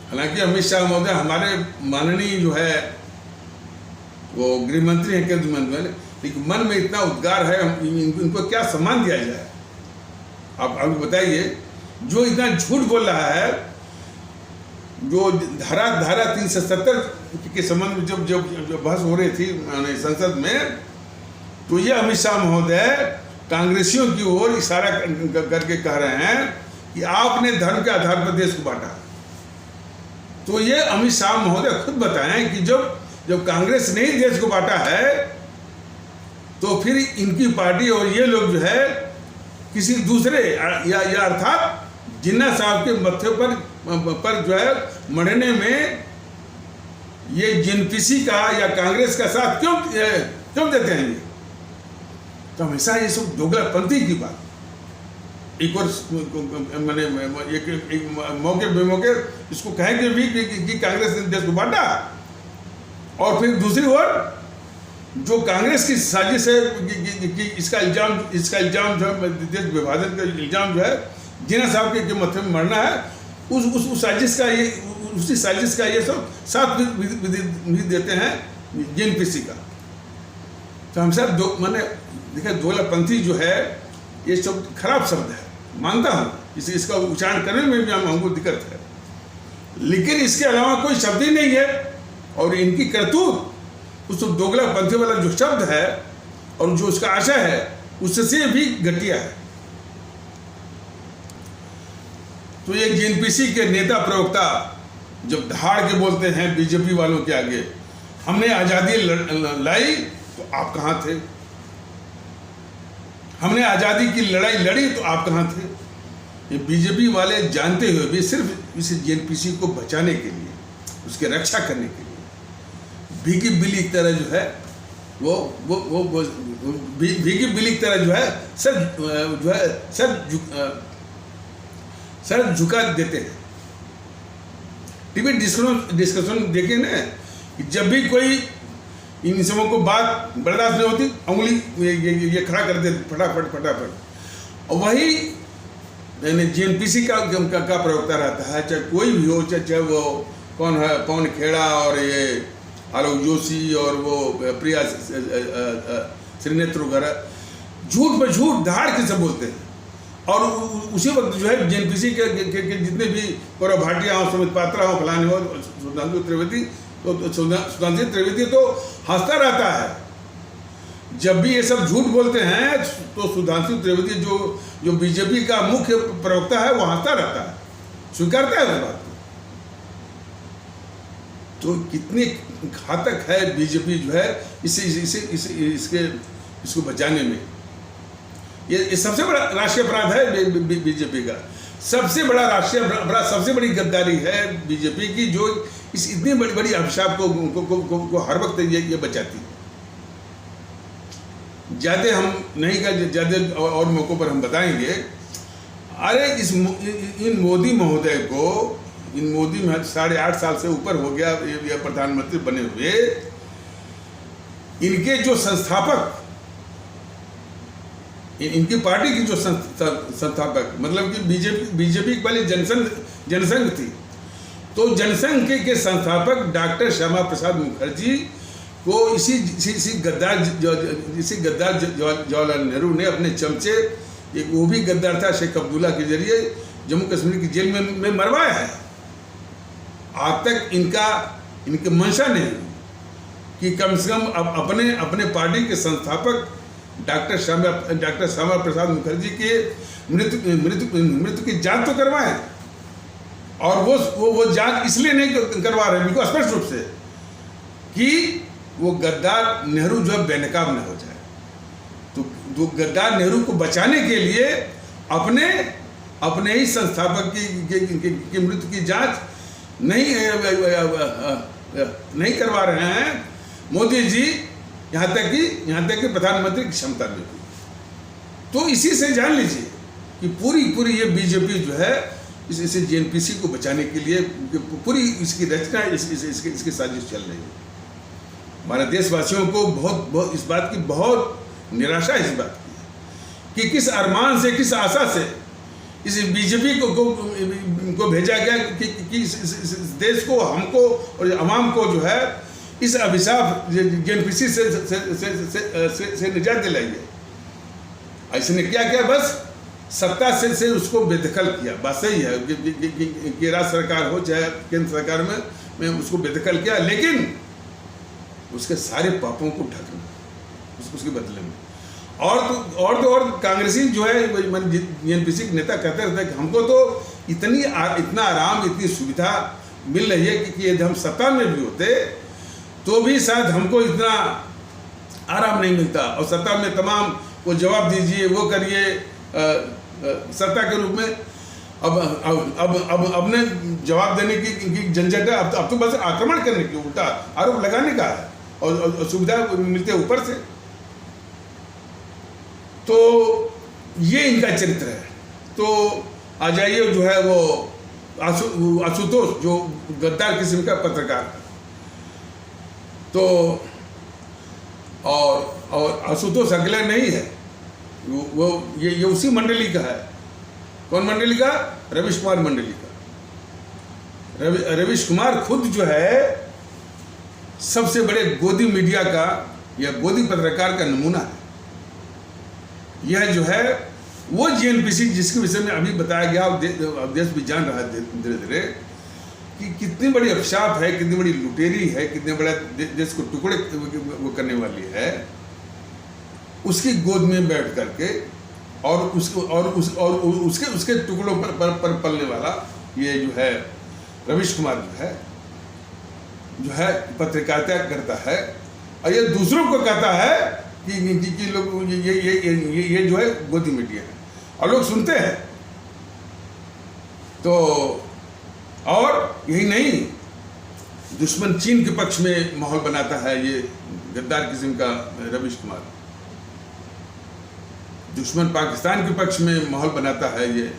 हालांकि अमित शाह महोदय हमारे माननीय जो है वो गृह मंत्री हैं, केंद्रीय मंत्री, लेकिन मन में इतना उद्गार है, इनको क्या सम्मान दिया जाए? आप बताइए, जो इतना झूठ बोल रहा है, जो धारा 370 के संबंध में जब बहस हो रही थी संसद में, तो ये अमित शाह महोदय कांग्रेसियों की ओर इशारा करके कह रहे हैं कि आपने धर्म के आधार पर देश को बांटा। तो ये अमित शाह महोदय खुद बताएं कि जब कांग्रेस ने ही देश को बांटा है, तो फिर इनकी पार्टी और ये लोग जो है किसी दूसरे या अर्थात जिन्ना साहब के मत्थे पर जो है मरने में ये जेएनपीसी का या कांग्रेस का साथ क्यों देते हैं? ये तो हमेशा ये सब दोगलापंथी की बात। एक और मैंने एक मौके बेमौके इसको कहेंगे भी कि कांग्रेस ने देश को बांटा, और फिर दूसरी ओर जो कांग्रेस की साजिश है कि इसका इल्जाम जो है देश विभाजन का इल्जाम जो है जिन्ना साहब के मत्थे में मरना है, उस साजिश का ये उसी साजिश का ये सब साथ भी देते हैं जेएनपीसी का। तो हम सब मैंने देखा दोगलापंथी जो है ये सब खराब शब्द है, मानता हूँ, इसका उच्चारण करने में भी हमको दिक्कत है, लेकिन इसके अलावा कोई शब्द ही नहीं है। और इनकी करतूत उस दोगलापंथी वाला जो शब्द है और जो उसका आशय है उससे भी घटिया है। तो ये जेएनपीसी के नेता प्रवक्ता जब दहाड़ के बोलते हैं बीजेपी वालों के आगे, हमने आज़ादी लाई तो आप कहाँ थे? हमने आज़ादी की लड़ाई लड़ी तो आप कहाँ थे? ये बीजेपी वाले जानते हुए भी सिर्फ इस जेएनपीसी को बचाने के लिए, उसकी रक्षा करने के लिए भीगी बिल्ली की तरह जो है वो भीगी बिल्ली की तरह जो है सर झुका देते हैं। टीवी डिस्कशन देखे ना कि जब भी कोई इन सबों को बात बर्दाश्त नहीं होती, उंगली ये खड़ा कर देते फटाफट। और वही जेएनपीसी का प्रवक्ता रहता है, चाहे कोई भी हो, चाहे वो कौन है, पवन खेड़ा और ये आलोक जोशी और वो प्रिया श्रीनेत्र वगैरह, झूठ पर झूठ धाड़ के सब बोलते हैं। और उसी वक्त जो है जेएनपीसी के जितने भी गौरव भाटिया हो, सुमित पात्रा हो, फलाने हो, सुधांशु त्रिवेदी तो हंसता रहता है। जब भी ये सब झूठ बोलते हैं तो सुधांशु त्रिवेदी जो बीजेपी का मुख्य प्रवक्ता है वो हंसता रहता है, स्वीकारता है उस बात को। तो कितनी घातक है बीजेपी जो है इसको बचाने में। ये सबसे बड़ा राष्ट्रीय अपराध है बीजेपी का, सबसे बड़ा राष्ट्रीय अपराध, सबसे बड़ी गद्दारी है बीजेपी की, जो इस इतनी बड़ी अभिशाप को हर वक्त ये बचाती है। ज़्यादा हम नहीं का ज़्यादा और मौक़ों पर हम बताएंगे। अरे इन मोदी महोदय को, इन मोदी में 8.5 साल से ऊपर हो गया ये प्रधानमंत्री बने हुए, इनके जो संस्थापक, इनकी पार्टी की जो संस्थापक, मतलब कि बीजेपी वाली जनसंघ थी, तो जनसंघ के संस्थापक डॉक्टर श्यामा प्रसाद मुखर्जी को इसी गद्दार जवाहरलाल नेहरू ने अपने चमचे, एक वो भी गद्दार था शेख अब्दुल्ला के जरिए, जम्मू कश्मीर की जेल में मरवाया है। आज तक इनके मंशा नहीं कि कम से कम अपने पार्टी के संस्थापक डॉक्टर श्यामा प्रसाद मुखर्जी के मृत्यु की जांच तो करवाएं। और वो जांच इसलिए नहीं करवा रहे, बिल्कुल स्पष्ट रूप से, कि वो गद्दार नेहरू जो है बेनकाब न हो जाए। तो गद्दार नेहरू को बचाने के लिए अपने ही संस्थापक की मृत्यु की जांच नहीं करवा रहे हैं मोदी जी, यहाँ तक कि प्रधानमंत्री की क्षमता में भी। तो इसी से जान लीजिए कि पूरी ये बीजेपी जो है इसे जेएनपीसी को बचाने के लिए पूरी इसकी रचना, इसकी साजिश चल रही है। हमारे देशवासियों को बहुत इस बात की बहुत निराशा इस बात की कि किस अरमान से, किस आशा से इस बीजेपी को भेजा गया कि इस देश को, हमको और अवाम को जो है इस अभिशाप जेएनपीसी से निजात दिलाइए। ऐसे ने क्या किया, बस सत्ता से उसको बेदखल किया। बात सही है कि राज्य सरकार हो चाहे केंद्र सरकार में उसको बेदखल किया, लेकिन उसके सारे पापों को ढकना उसके बदले में। और कांग्रेसी जो है जेएनपीसी के नेता कहते रहते हैं कि हमको तो इतना आराम, इतनी सुविधा मिल रही है कि यदि हम सत्ता में भी होते तो भी शायद हमको इतना आराम नहीं मिलता। और सत्ता में तमाम वो जवाब दीजिए, वो करिए, सत्ता के रूप में अब ने जवाब देने की झंझट है। अब तो बस आक्रमण करने की, उल्टा आरोप लगाने का है और सुविधा मिलते ऊपर से। तो ये इनका चरित्र है। तो आ जाइए, जो है वो आशुतोष, जो गद्दार किस्म का पत्रकार है, तो और आशुतोष अकेला नहीं है, वो ये उसी मंडली का है। कौन मंडली का? रवीश कुमार मंडली का। रवीश कुमार खुद जो है सबसे बड़े गोदी मीडिया का या गोदी पत्रकार का नमूना है। यह जो है वो जेएनपीसी, जिसके विषय में अभी बताया गया, अब देश भी जान रहा है धीरे धीरे कि कितनी बड़ी अभिशाप है, कितनी बड़ी लुटेरी है, कितने बड़ा देश को टुकड़े वो करने वाली है। उसकी गोद में बैठ करके और उसके टुकड़ों पर पलने वाला ये जो है रवीश कुमार जो है पत्रकारिता करता है, और ये दूसरों को कहता है कि लोग ये जो है गोदी मीडिया है, और लोग सुनते हैं। तो और यही नहीं, दुश्मन चीन के पक्ष में माहौल बनाता है ये गद्दार किस्म का रवीश कुमार। दुश्मन पाकिस्तान के पक्ष में माहौल बनाता है ये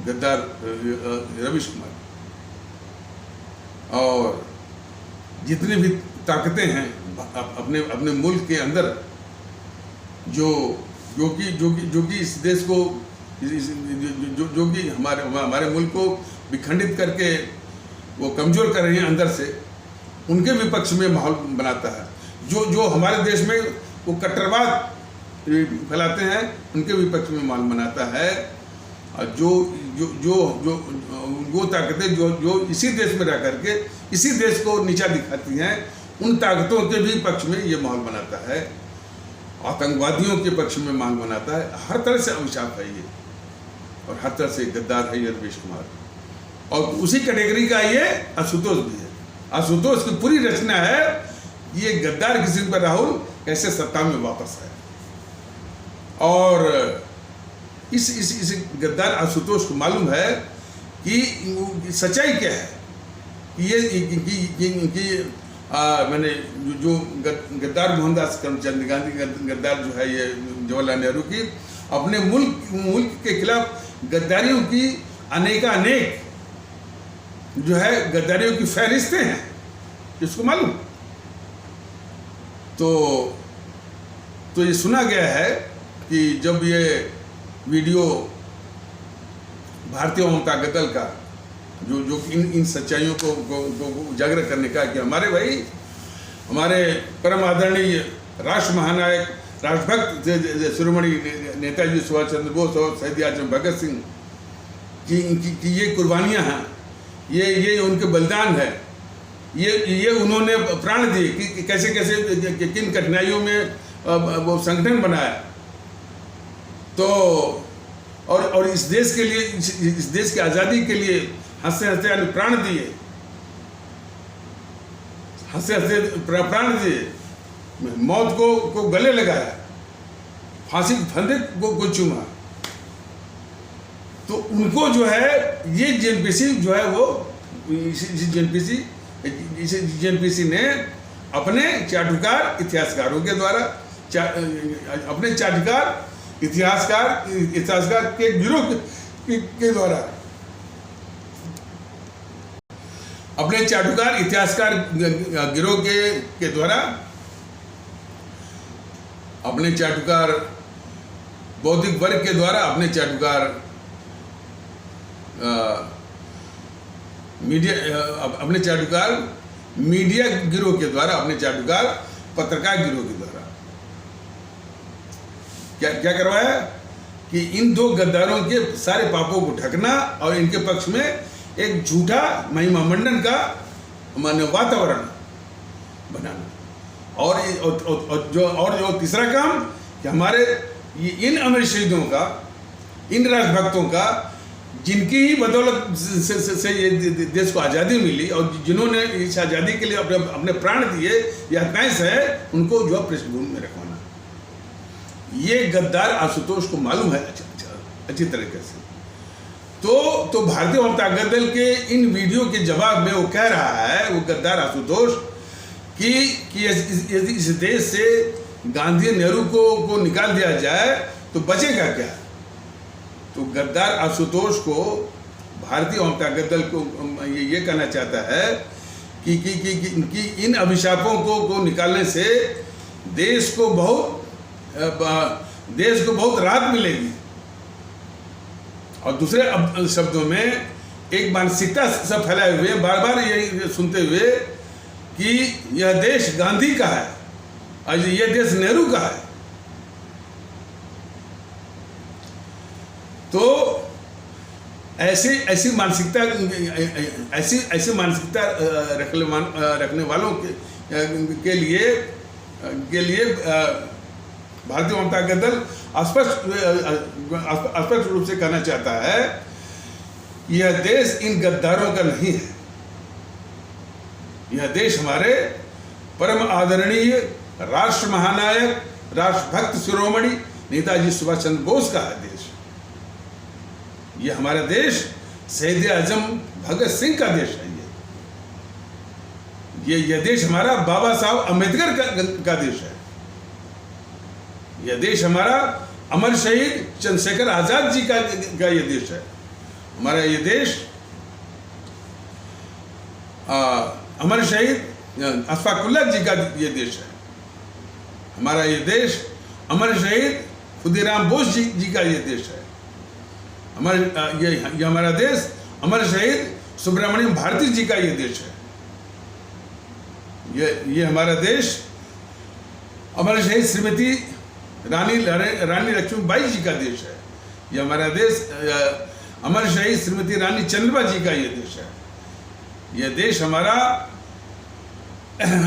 गद्दार रवीश कुमार। और जितनी भी ताकतें हैं अपने मुल्क के अंदर, जो कि इस देश को, जो कि हमारे मुल्क को विखंडित करके वो कमज़ोर कर रही हैं अंदर से, उनके विपक्ष में माहौल बनाता है। जो हमारे देश में वो कट्टरवाद फैलाते हैं, उनके विपक्ष में माहौल बनाता है। और जो ताकतें जो इसी देश में रह करके इसी देश को नीचा दिखाती हैं, उन ताकतों के भी पक्ष में ये माहौल बनाता है। आतंकवादियों के पक्ष में माहौल बनाता है। हर तरह से अभिशाप है ये, और हर तरह से गद्दार है ये रवीश कुमार। और उसी कैटेगरी का ये आशुतोष भी है। आशुतोष की पूरी रचना है ये गद्दार किस्म का राहुल कैसे सत्ता में वापस आए। और इस गद्दार आशुतोष को मालूम है कि सच्चाई क्या है, कि मैंने जो गद्दार मोहनदास करमचंद गांधी, गद्दार जो है ये जवाहरलाल नेहरू की, अपने मुल्क के खिलाफ गद्दारियों की अनेक जो है गद्दारियों की फहरिस्तें हैं, किसको मालूम। तो ये सुना गया है कि जब ये वीडियो भारतीय जनता दल का जो इन सच्चाइयों को उजागर करने का कि हमारे परम आदरणीय राष्ट्र महानायक राष्ट्रभक्त शिरोमणि नेताजी सुभाष चंद्र बोस और शहीद आजम भगत सिंह की ये कुर्बानियाँ हैं, ये उनके बलिदान है, ये उन्होंने प्राण दिए कि कैसे किन कठिनाइयों में वो संगठन बनाया, तो और इस देश के लिए, इस देश की आज़ादी के लिए हंसते हंसते प्राण दिए, प्राण दिए, मौत को गले लगाया, फांसी के फंदे को चूमा। तो उनको जो है ये जेएनपीसी जो है वो जेएनपीसी ने अपने चाटुकार इतिहासकारों के द्वारा, अपने चाटुकार इतिहासकार के गिरोह के द्वारा, अपने चाटुकार इतिहासकार गिरोह के द्वारा, अपने चाटुकार बौद्धिक वर्ग के द्वारा, अपने चाटुकार अपने चाटुकार मीडिया गिरोह के द्वारा, अपने चाटुकार पत्रकार गिरोह के द्वारा क्या करवाया कि इन दो गद्दारों के सारे पापों को ढकना और इनके पक्ष में एक झूठा महिमा मंडन का वातावरण बनाना। और जो तीसरा काम कि हमारे इन अमर शहीदों का, इन राष्ट्रभक्तों का, जिनकी ही बदौलत से ये देश को आज़ादी मिली और जिन्होंने इस आज़ादी के लिए अपने प्राण दिए, यातनाएं है, उनको जो पृष्ठभूमि में रखवाना। ये गद्दार आशुतोष को मालूम है अच्छी तरीके से। तो भारतीय जनता दल के इन वीडियो के जवाब में वो कह रहा है, वो गद्दार आशुतोष, कि यदि इस देश से गांधी नेहरू को निकाल दिया जाए तो बचेगा क्या। तो गद्दार आशुतोष को भारतीय जनता दल को ये कहना चाहता है कि इन अभिशापों को निकालने से देश को बहुत राहत मिलेगी। और दूसरे शब्दों में एक मानसिकता सब फैलाए हुए, बार बार ये सुनते हुए कि यह देश गांधी का है और यह देश नेहरू का है। तो ऐसी मानसिकता रखने वालों के लिए भारतीय जनता दल स्पष्ट रूप से कहना चाहता है कि यह देश इन गद्दारों का नहीं है। यह देश हमारे परम आदरणीय राष्ट्र महानायक राष्ट्रभक्त शिरोमणि नेताजी सुभाष चंद्र बोस का है देश। ये हमारा देश शहीद आजम भगत सिंह का देश है। ये देश हमारा बाबा साहब अम्बेडकर का देश है। यह देश हमारा अमर शहीद चंद्रशेखर आजाद जी का ये देश है। हमारा ये देश अमर शहीद अशफाक उल्लाह जी का ये देश है। हमारा ये देश अमर शहीद खुदीराम बोस जी का ये देश है। ये हमारा देश अमर शहीद सुब्रमण्यम भारती जी का ये देश है। ये हमारा देश अमर शहीद श्रीमती रानी लक्ष्मीबाई जी का देश है। ये हमारा देश अमर शहीद श्रीमती रानी चंद्रबा जी का ये देश है। यह देश हमारा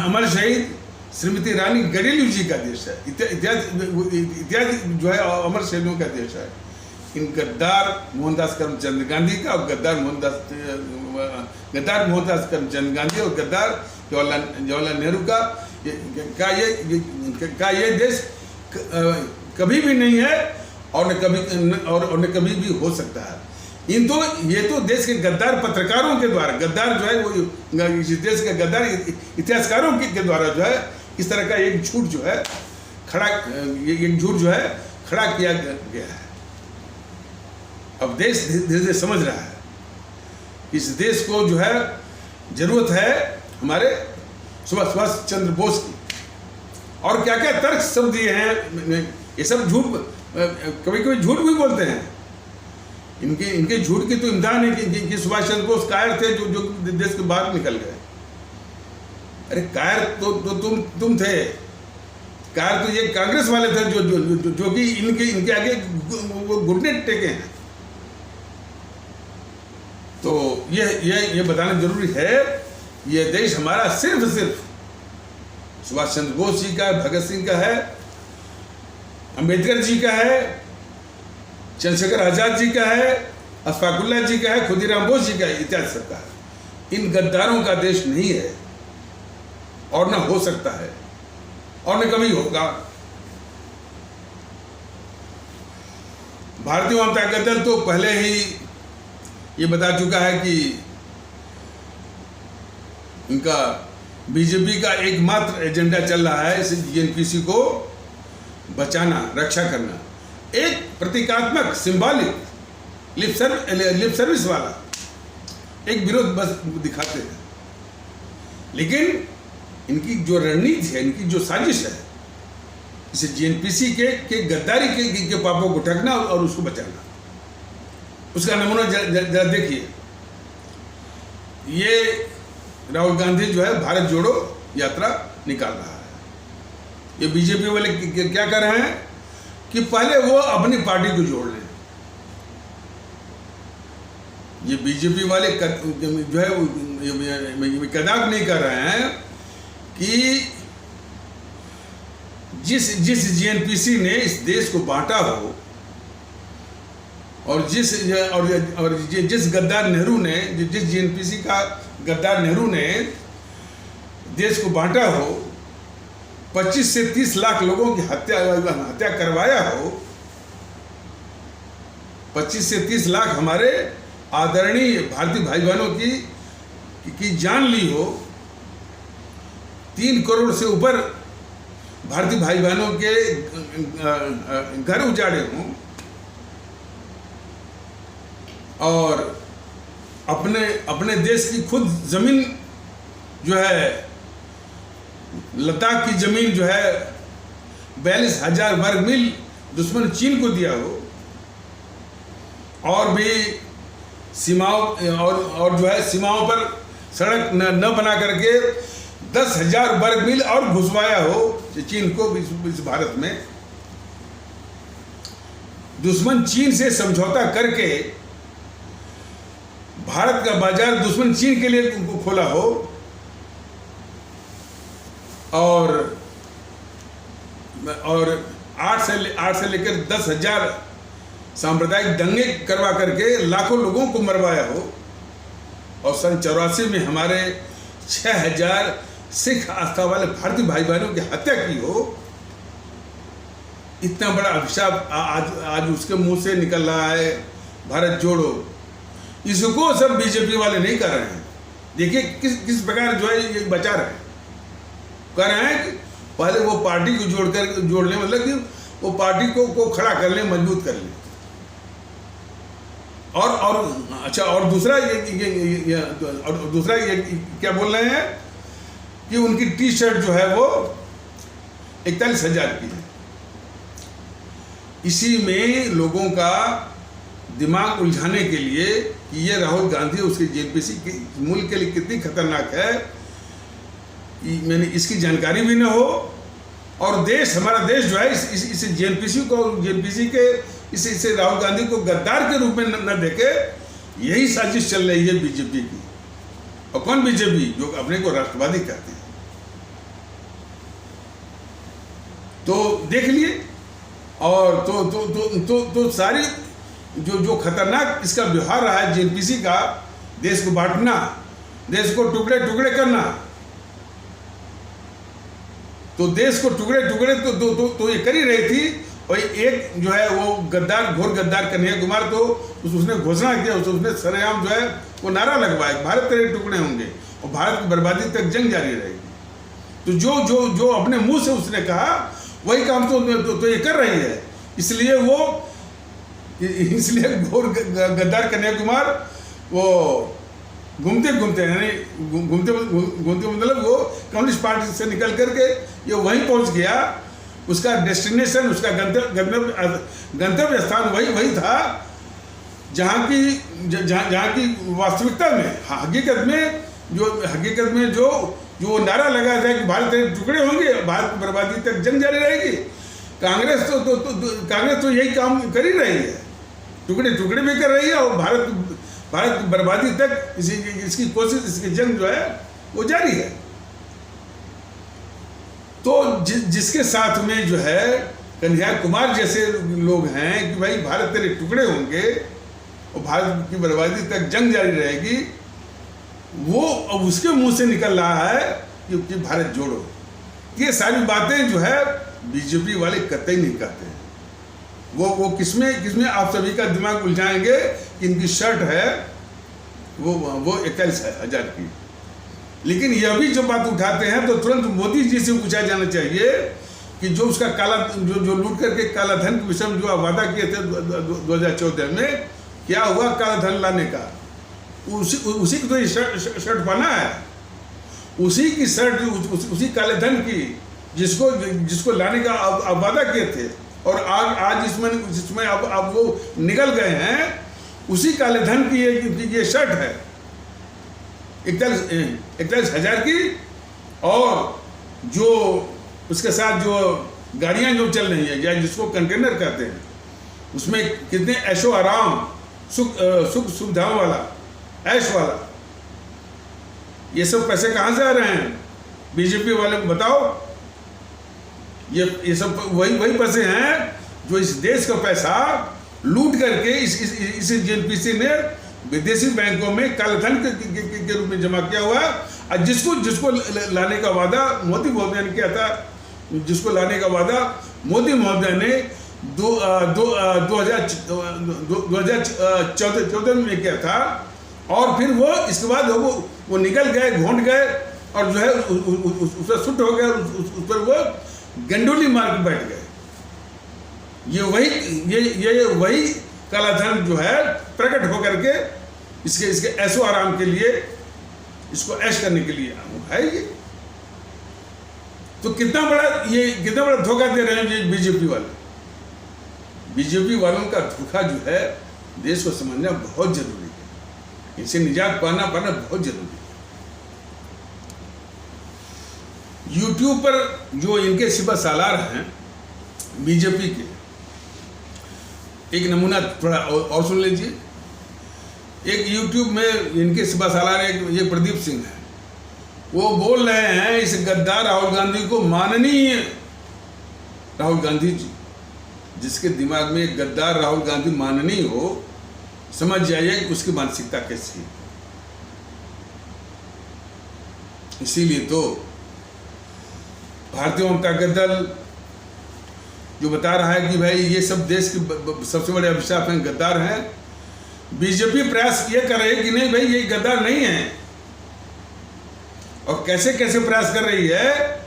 अमर शहीद श्रीमती रानी गडेलू जी का देश है। इत्यादि जो है अमर शहीदों का देश है। इन गद्दार मोहनदास करमचंद गांधी का और गद्दार मोहनदास करमचंद गांधी और गद्दार जवाहरलाल नेहरू का ये देश कभी भी नहीं है और न कभी भी हो सकता है। ये तो देश के गद्दार पत्रकारों के द्वारा, गद्दार जो है वो इस देश के गद्दार इतिहासकारों के द्वारा जो है इस तरह का एक झूठ जो है खड़ा किया गया है। अब देश धीरे धीरे समझ रहा है कि इस देश को जो है जरूरत है हमारे सुभाष चंद्र बोस की। और क्या क्या तर्क सब दिए हैं, ये सब झूठ, कभी कभी झूठ भी बोलते हैं। इनके झूठ की तो इम्तिहान है कि सुभाष चंद्र बोस कायर थे जो देश के बाहर निकल गए। अरे कायर तो तुम थे, कायर तो ये कांग्रेस वाले थे जो कि इनके आगे वो घुटने टेके हैं। तो ये बताना जरूरी है, ये देश हमारा सिर्फ सुभाष चंद्र बोस जी का, भगत सिंह का है, अंबेडकर जी का है, चंद्रशेखर आजाद जी का है, अशफाकुल्लाह जी का है, खुदीराम बोस जी का है, इत्यादि सबका है। इन गद्दारों का देश नहीं है और ना हो सकता है और न कभी होगा। भारतीय जनता दल तो पहले ही ये बता चुका है कि इनका बीजेपी का एकमात्र एजेंडा चल रहा है जीएनपीसी को बचाना, रक्षा करना। एक प्रतीकात्मक सिंबॉलिक लिप सर्विस वाला एक विरोध बस दिखाते हैं, लेकिन इनकी जो रणनीति है, इनकी जो साजिश है, इसे जीएनपीसी के गद्दारी के पापों को ढकना और उसको बचाना। उसका नमूना जरा देखिए। ये राहुल गांधी जो है भारत जोड़ो यात्रा निकाल रहा है। ये बीजेपी वाले क्या कर रहे हैं कि पहले वो अपनी पार्टी को जोड़ लें। ये बीजेपी वाले जो है कदाप नहीं कर रहे हैं कि जिस जीएनपीसी ने इस देश को बांटा हो और जिस गद्दार नेहरू ने, जिस जीएनपीसी का गद्दार नेहरू ने देश को बांटा हो, 25 से 30 लाख लोगों की हत्या करवाया हो, 25 से 30 लाख हमारे आदरणीय भारतीय भाई बहनों की जान ली हो, 3 करोड़ से ऊपर भारतीय भाई बहनों के घर उजाड़े हों और अपने देश की खुद जमीन जो है, लद्दाख की जमीन जो है 42,000 वर्ग मील दुश्मन चीन को दिया हो, और भी सीमाओं और जो है सीमाओं पर सड़क न बना करके 10,000 वर्ग मील और घुसवाया हो चीन को इस भारत में। दुश्मन चीन से समझौता करके भारत का बाजार दुश्मन चीन के लिए खोला हो, और 8 से लेकर 10,000 सांप्रदायिक दंगे करवा करके लाखों लोगों को मरवाया हो, और सन 84 में हमारे 6,000 सिख आस्था वाले भारतीय भाई बहनों की हत्या की हो। इतना बड़ा अभिशाप आज उसके मुंह से निकल रहा है, भारत जोड़ो। इसको सब बीजेपी वाले नहीं कर रहे हैं। देखिए किस प्रकार जो है ये बचा रहे हैं, कर रहे हैं कि पहले वो पार्टी को जोड़ लें, मतलब कि वो पार्टी को खड़ा कर लें, मजबूत कर लें। और अच्छा, और दूसरा ये क्या बोल रहे हैं कि उनकी टी शर्ट जो है वो 41,000 की है। इसी में लोगों का दिमाग उलझाने के लिए कि ये राहुल गांधी उसके जीएनपीसी की मुल्क के लिए कितनी खतरनाक है, मैंने इसकी जानकारी भी न हो, और हमारा देश जो है इस जीएनपीसी के इसे राहुल गांधी को गद्दार के रूप में न देखे। यही साजिश चल रही है बीजेपी की। और कौन बीजेपी? जो अपने को राष्ट्रवादी कहते हैं। तो देख लिए, और तो सारी जो खतरनाक इसका व्यवहार रहा है जीएनपीसी का, देश को बांटना, देश को टुकड़े टुकड़े करना। तो देश को टुकड़े टुकड़े तो ये कर ही रही थी। और एक जो है वो घोर गद्दार कन्हैया कुमार, तो उसने घोषणा किया, उसने सरेआम जो है वो नारा लगवाया, भारत तेरे टुकड़े होंगे और भारत की बर्बादी तक जंग जारी रहेगी। तो जो अपने मुंह से उसने कहा वही काम तो ये कर रही है। इसलिए घोर गद्दार कन्हैया कुमार वो घूमते घूमते यानी घूमते मतलब वो कम्युनिस्ट पार्टी से निकल करके ये वहीं पहुंच गया। उसका डेस्टिनेशन, उसका गंतव्य स्थान वही था जहाँ की वास्तविकता में हकीकत में जो नारा लगा था कि भारत के टुकड़े होंगे, भारत की बर्बादी तक जंग जारी रहेगी। कांग्रेस तो यही काम कर ही रही है, टुकड़े भी कर रही है और भारत की बर्बादी तक इसकी कोशिश, इसकी जंग जो है वो जारी है। तो जिसके साथ में जो है कन्हैया कुमार जैसे लोग हैं कि भाई भारत तेरे टुकड़े होंगे और भारत की बर्बादी तक जंग जारी रहेगी, वो अब उसके मुंह से निकल रहा है कि भारत जोड़ो। ये सारी बातें जो है बीजेपी वाले कतई नहीं कहते हैं। वो किसमें आप सभी का दिमाग उलझाएंगे कि इनकी शर्ट है वो 41,000 की, लेकिन यह भी जो बात उठाते हैं तो तुरंत मोदी जी से पूछा जाना चाहिए कि जो उसका काला जो लूट करके काला धन के विषय में जो वादा किए थे 2014 में, क्या हुआ काला धन लाने का? उसी को तो शर्ट पहना है, उसी की शर्ट, उसी काले धन की जिसको लाने का आप वादा किए थे और आज इसमें अब वो निकल गए हैं। उसी काले धन की ये शर्ट है 41,000 की, और जो उसके साथ जो गाड़ियां जो चल रही है या जिसको कंटेनर कहते हैं, उसमें कितने ऐशो आराम, सुख सुविधाओं वाला, ऐश वाला, ये सब पैसे कहाँ से आ रहे हैं बीजेपी वाले को बताओ? ये सब वही पैसे हैं जो इस देश का पैसा लूट करके इस जेएनपीसी ने विदेशी बैंकों में कालेधन के रूप में जमा किया हुआ। और जिसको लाने का वादा मोदी महोदय ने किया था, जिसको लाने का वादा मोदी महोदय ने 2014 में किया था, और फिर वो इसके बाद वो निकल गए, घोंट गए और जो है उस पर सुट हो गया, उस पर वो गंडोली मार के बैठ गए। ये वही काला धन जो है प्रकट होकर के इसके ऐशो आराम के लिए, इसको ऐश करने के लिए है ये। तो कितना बड़ा धोखा दे रहे हैं ये बीजेपी वाले। बीजेपी वालों का धोखा जो है देश को समझना बहुत जरूरी है, इनसे निजात पाना बहुत जरूरी है। यूट्यूब पर जो इनके सिपा सालार हैं बीजेपी के, एक नमूना थोड़ा और सुन लीजिए। एक यूट्यूब में इनके सिपा सालार ये प्रदीप सिंह है, वो बोल रहे हैं इस गद्दार राहुल गांधी को माननीय राहुल गांधी जी, जिसके दिमाग में एक गद्दार राहुल गांधी माननीय हो, समझ जाइए कि उसकी मानसिकता कैसी है। इसीलिए तो भारतीय जनता दल जो बता रहा है कि भाई ये सब देश के सबसे बड़े अभिशाप हैं, गद्दार हैं। बीजेपी प्रयास ये कर रही है कि नहीं भाई ये गद्दार नहीं है, और कैसे प्रयास कर रही है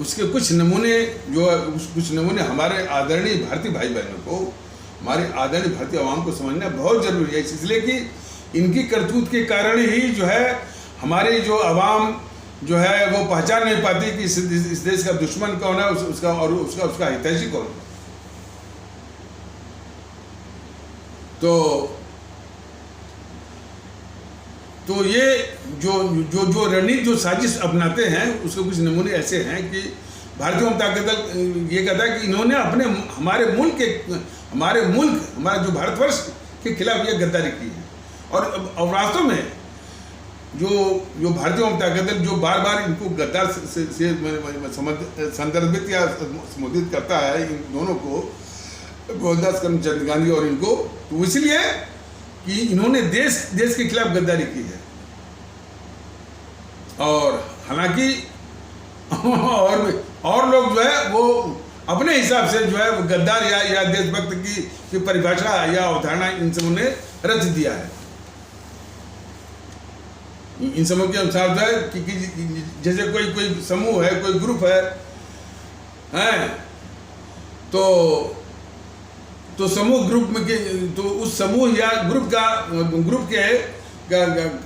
उसके कुछ नमूने हमारे आदरणीय भारतीय भाई बहनों को, हमारे आदरणीय भारतीय आवाम को समझना बहुत जरूरी है। इसलिए कि इनकी करतूत के कारण ही जो है हमारी जो आवाम जो है वो पहचान नहीं पाती कि इस देश का दुश्मन कौन है, उसका हितैषी कौन है। तो ये जो रणनीति, जो साजिश अपनाते हैं, उसके कुछ नमूने ऐसे हैं कि भारतीय जनता दल ये कहता है कि इन्होंने हमारे जो भारतवर्ष के खिलाफ ये गद्दारी की है। और वास्तव में जो भारतीय जनता दल जो बार इनको गद्दार से संदर्भित या संबोधित करता है, इन दोनों को, मोहनदास करमचंद गांधी और इनको, तो इसलिए कि इन्होंने देश के खिलाफ गद्दारी की है। और हालांकि और लोग जो है वो अपने हिसाब से जो है वो गद्दार या देशभक्त की परिभाषा या अवधारणा इन सबों ने रच दिया है। इन समूह के अनुसार जो है कि जैसे कोई समूह है, कोई ग्रुप है, तो तो समूह ग्रुप में के, तो उस समूह या ग्रुप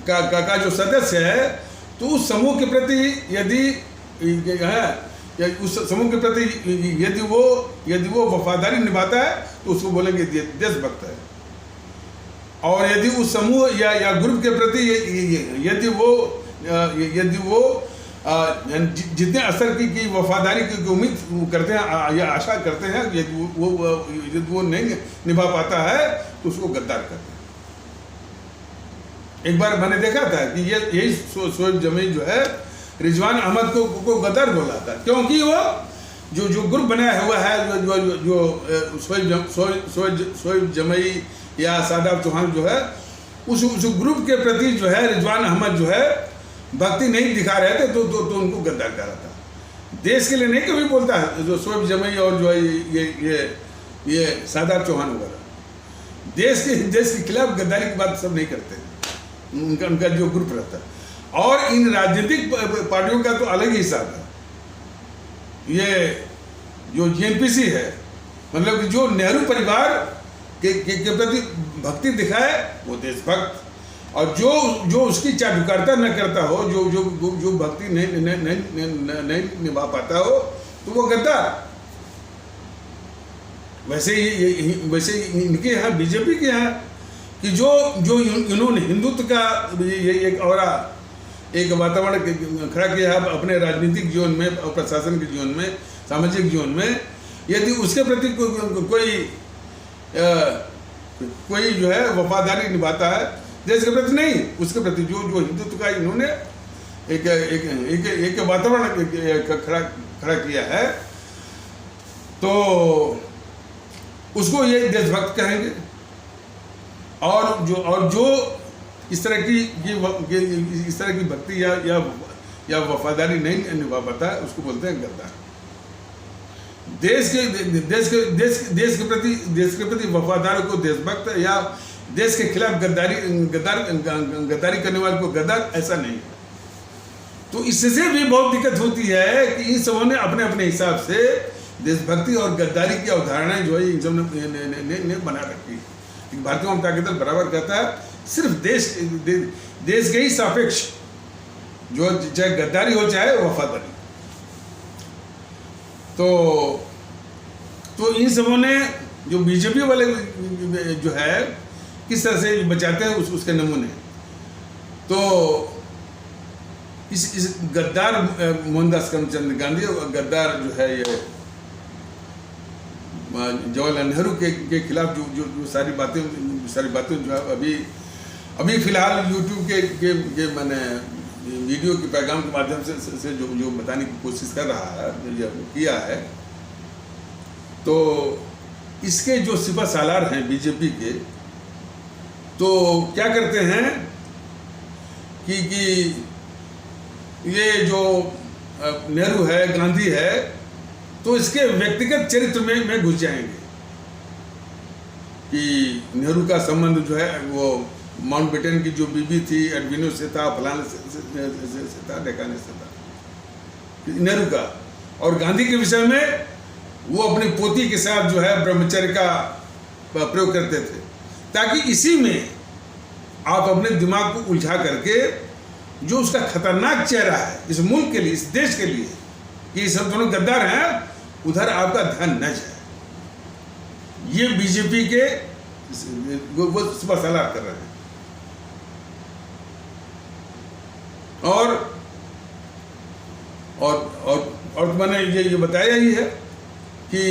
का जो सदस्य है, तो उस समूह के प्रति यदि या उस समूह के प्रति यदि वो वफादारी निभाता है तो उसको बोलेंगे देशभक्त है। और यदि उस समूह या ग्रुप के प्रति यदि वो जितने असर की वफादारी की उम्मीद करते हैं या आशा करते हैं, यदि वो नहीं निभा पाता है तो उसको गद्दार करते हैं। एक बार मैंने देखा था कि यही शोएब जमी जो है रिजवान अहमद को गद्दार बोला था, क्योंकि वो जो ग्रुप बनाया हुआ है, जो शोएब जमी या शादाब चौहान जो है, उस ग्रुप के प्रति जो है रिजवान अहमद जो है भक्ति नहीं दिखा रहे थे, तो उनको गद्दार कहा था। देश के लिए नहीं कभी बोलता है जो शोएब जमी और जो है ये शादाब चौहान वगैरह, देश के खिलाफ गद्दारी की बात सब नहीं करते, उनका जो ग्रुप रहता है। और इन राजनीतिक पार्टियों का तो अलग ही हिसाब है। ये जो जेएनपीसी है, मतलब कि जो नेहरू परिवार के प्रति भक्ति दिखाए वो देशभक्त, और जो उसकी चाटुकारिता न करता हो, जो भक्ति नहीं निभा पाता हो, तो वो गद्दार। वैसे इनके यहाँ बीजेपी के यहाँ कि जो इन्होंने हिंदुत्व का एक औरा, एक वातावरण खड़ा किया है अपने राजनीतिक जीवन में और प्रशासन के जीवन में, सामाजिक जीवन में, यदि उसके प्रति कोई जो है वफादारी निभाता है, देश के प्रति नहीं, उसके प्रति जो हिंदुत्व का इन्होंने एक वातावरण खड़ा किया है, तो उसको ये देशभक्त कहेंगे। और जो इस तरह की भक्ति या वफादारी नहीं निभा पाता है, उसको बोलते हैं गद्दार। देश के प्रति वफादार को देशभक्त, या देश के खिलाफ गद्दारी करने वाले को गद्दार, ऐसा नहीं है। तो इससे भी बहुत दिक्कत होती है कि इन सबों ने अपने हिसाब से देशभक्ति और गद्दारी की अवधारणाएं जो है इन सब ने बना रखी। भारतीय जनता दल बराबर कहता है सिर्फ देश के ही सापेक्ष, जो चाहे गद्दारी हो चाहे वफादारी। तो इन सबों ने जो बीजेपी वाले जो है किस तरह से बचाते हैं उसके नमूने। तो इस गद्दार मोहनदास करमचंद गांधी और गद्दार जो है ये जवाहरलाल नेहरू के खिलाफ जो सारी बातें जो है अभी फिलहाल यूट्यूब के मैंने वीडियो के पैगाम के माध्यम से जो बताने की कोशिश कर रहा है, किया है। तो इसके जो सिपह सालार हैं बीजेपी के, तो क्या करते हैं कि ये जो नेहरू है, गांधी है, तो इसके व्यक्तिगत चरित्र में घुस जाएंगे कि नेहरू का संबंध जो है वो माउंटबेटन की जो बीबी थी एडविनो से था, फलाने से था, ढेकाने से था नेहरू का। और गांधी के विषय में वो अपनी पोती के साथ जो है ब्रह्मचर्य का प्रयोग करते थे, ताकि इसी में आप अपने दिमाग को उलझा करके जो उसका खतरनाक चेहरा है इस मुल्क के लिए, इस देश के लिए, कि ये सब दोनों गद्दार हैं, उधर आपका ध्यान न जाए। ये बीजेपी के वो सिपह सालार कर रहे हैं। और मैंने ये बताया ही है कि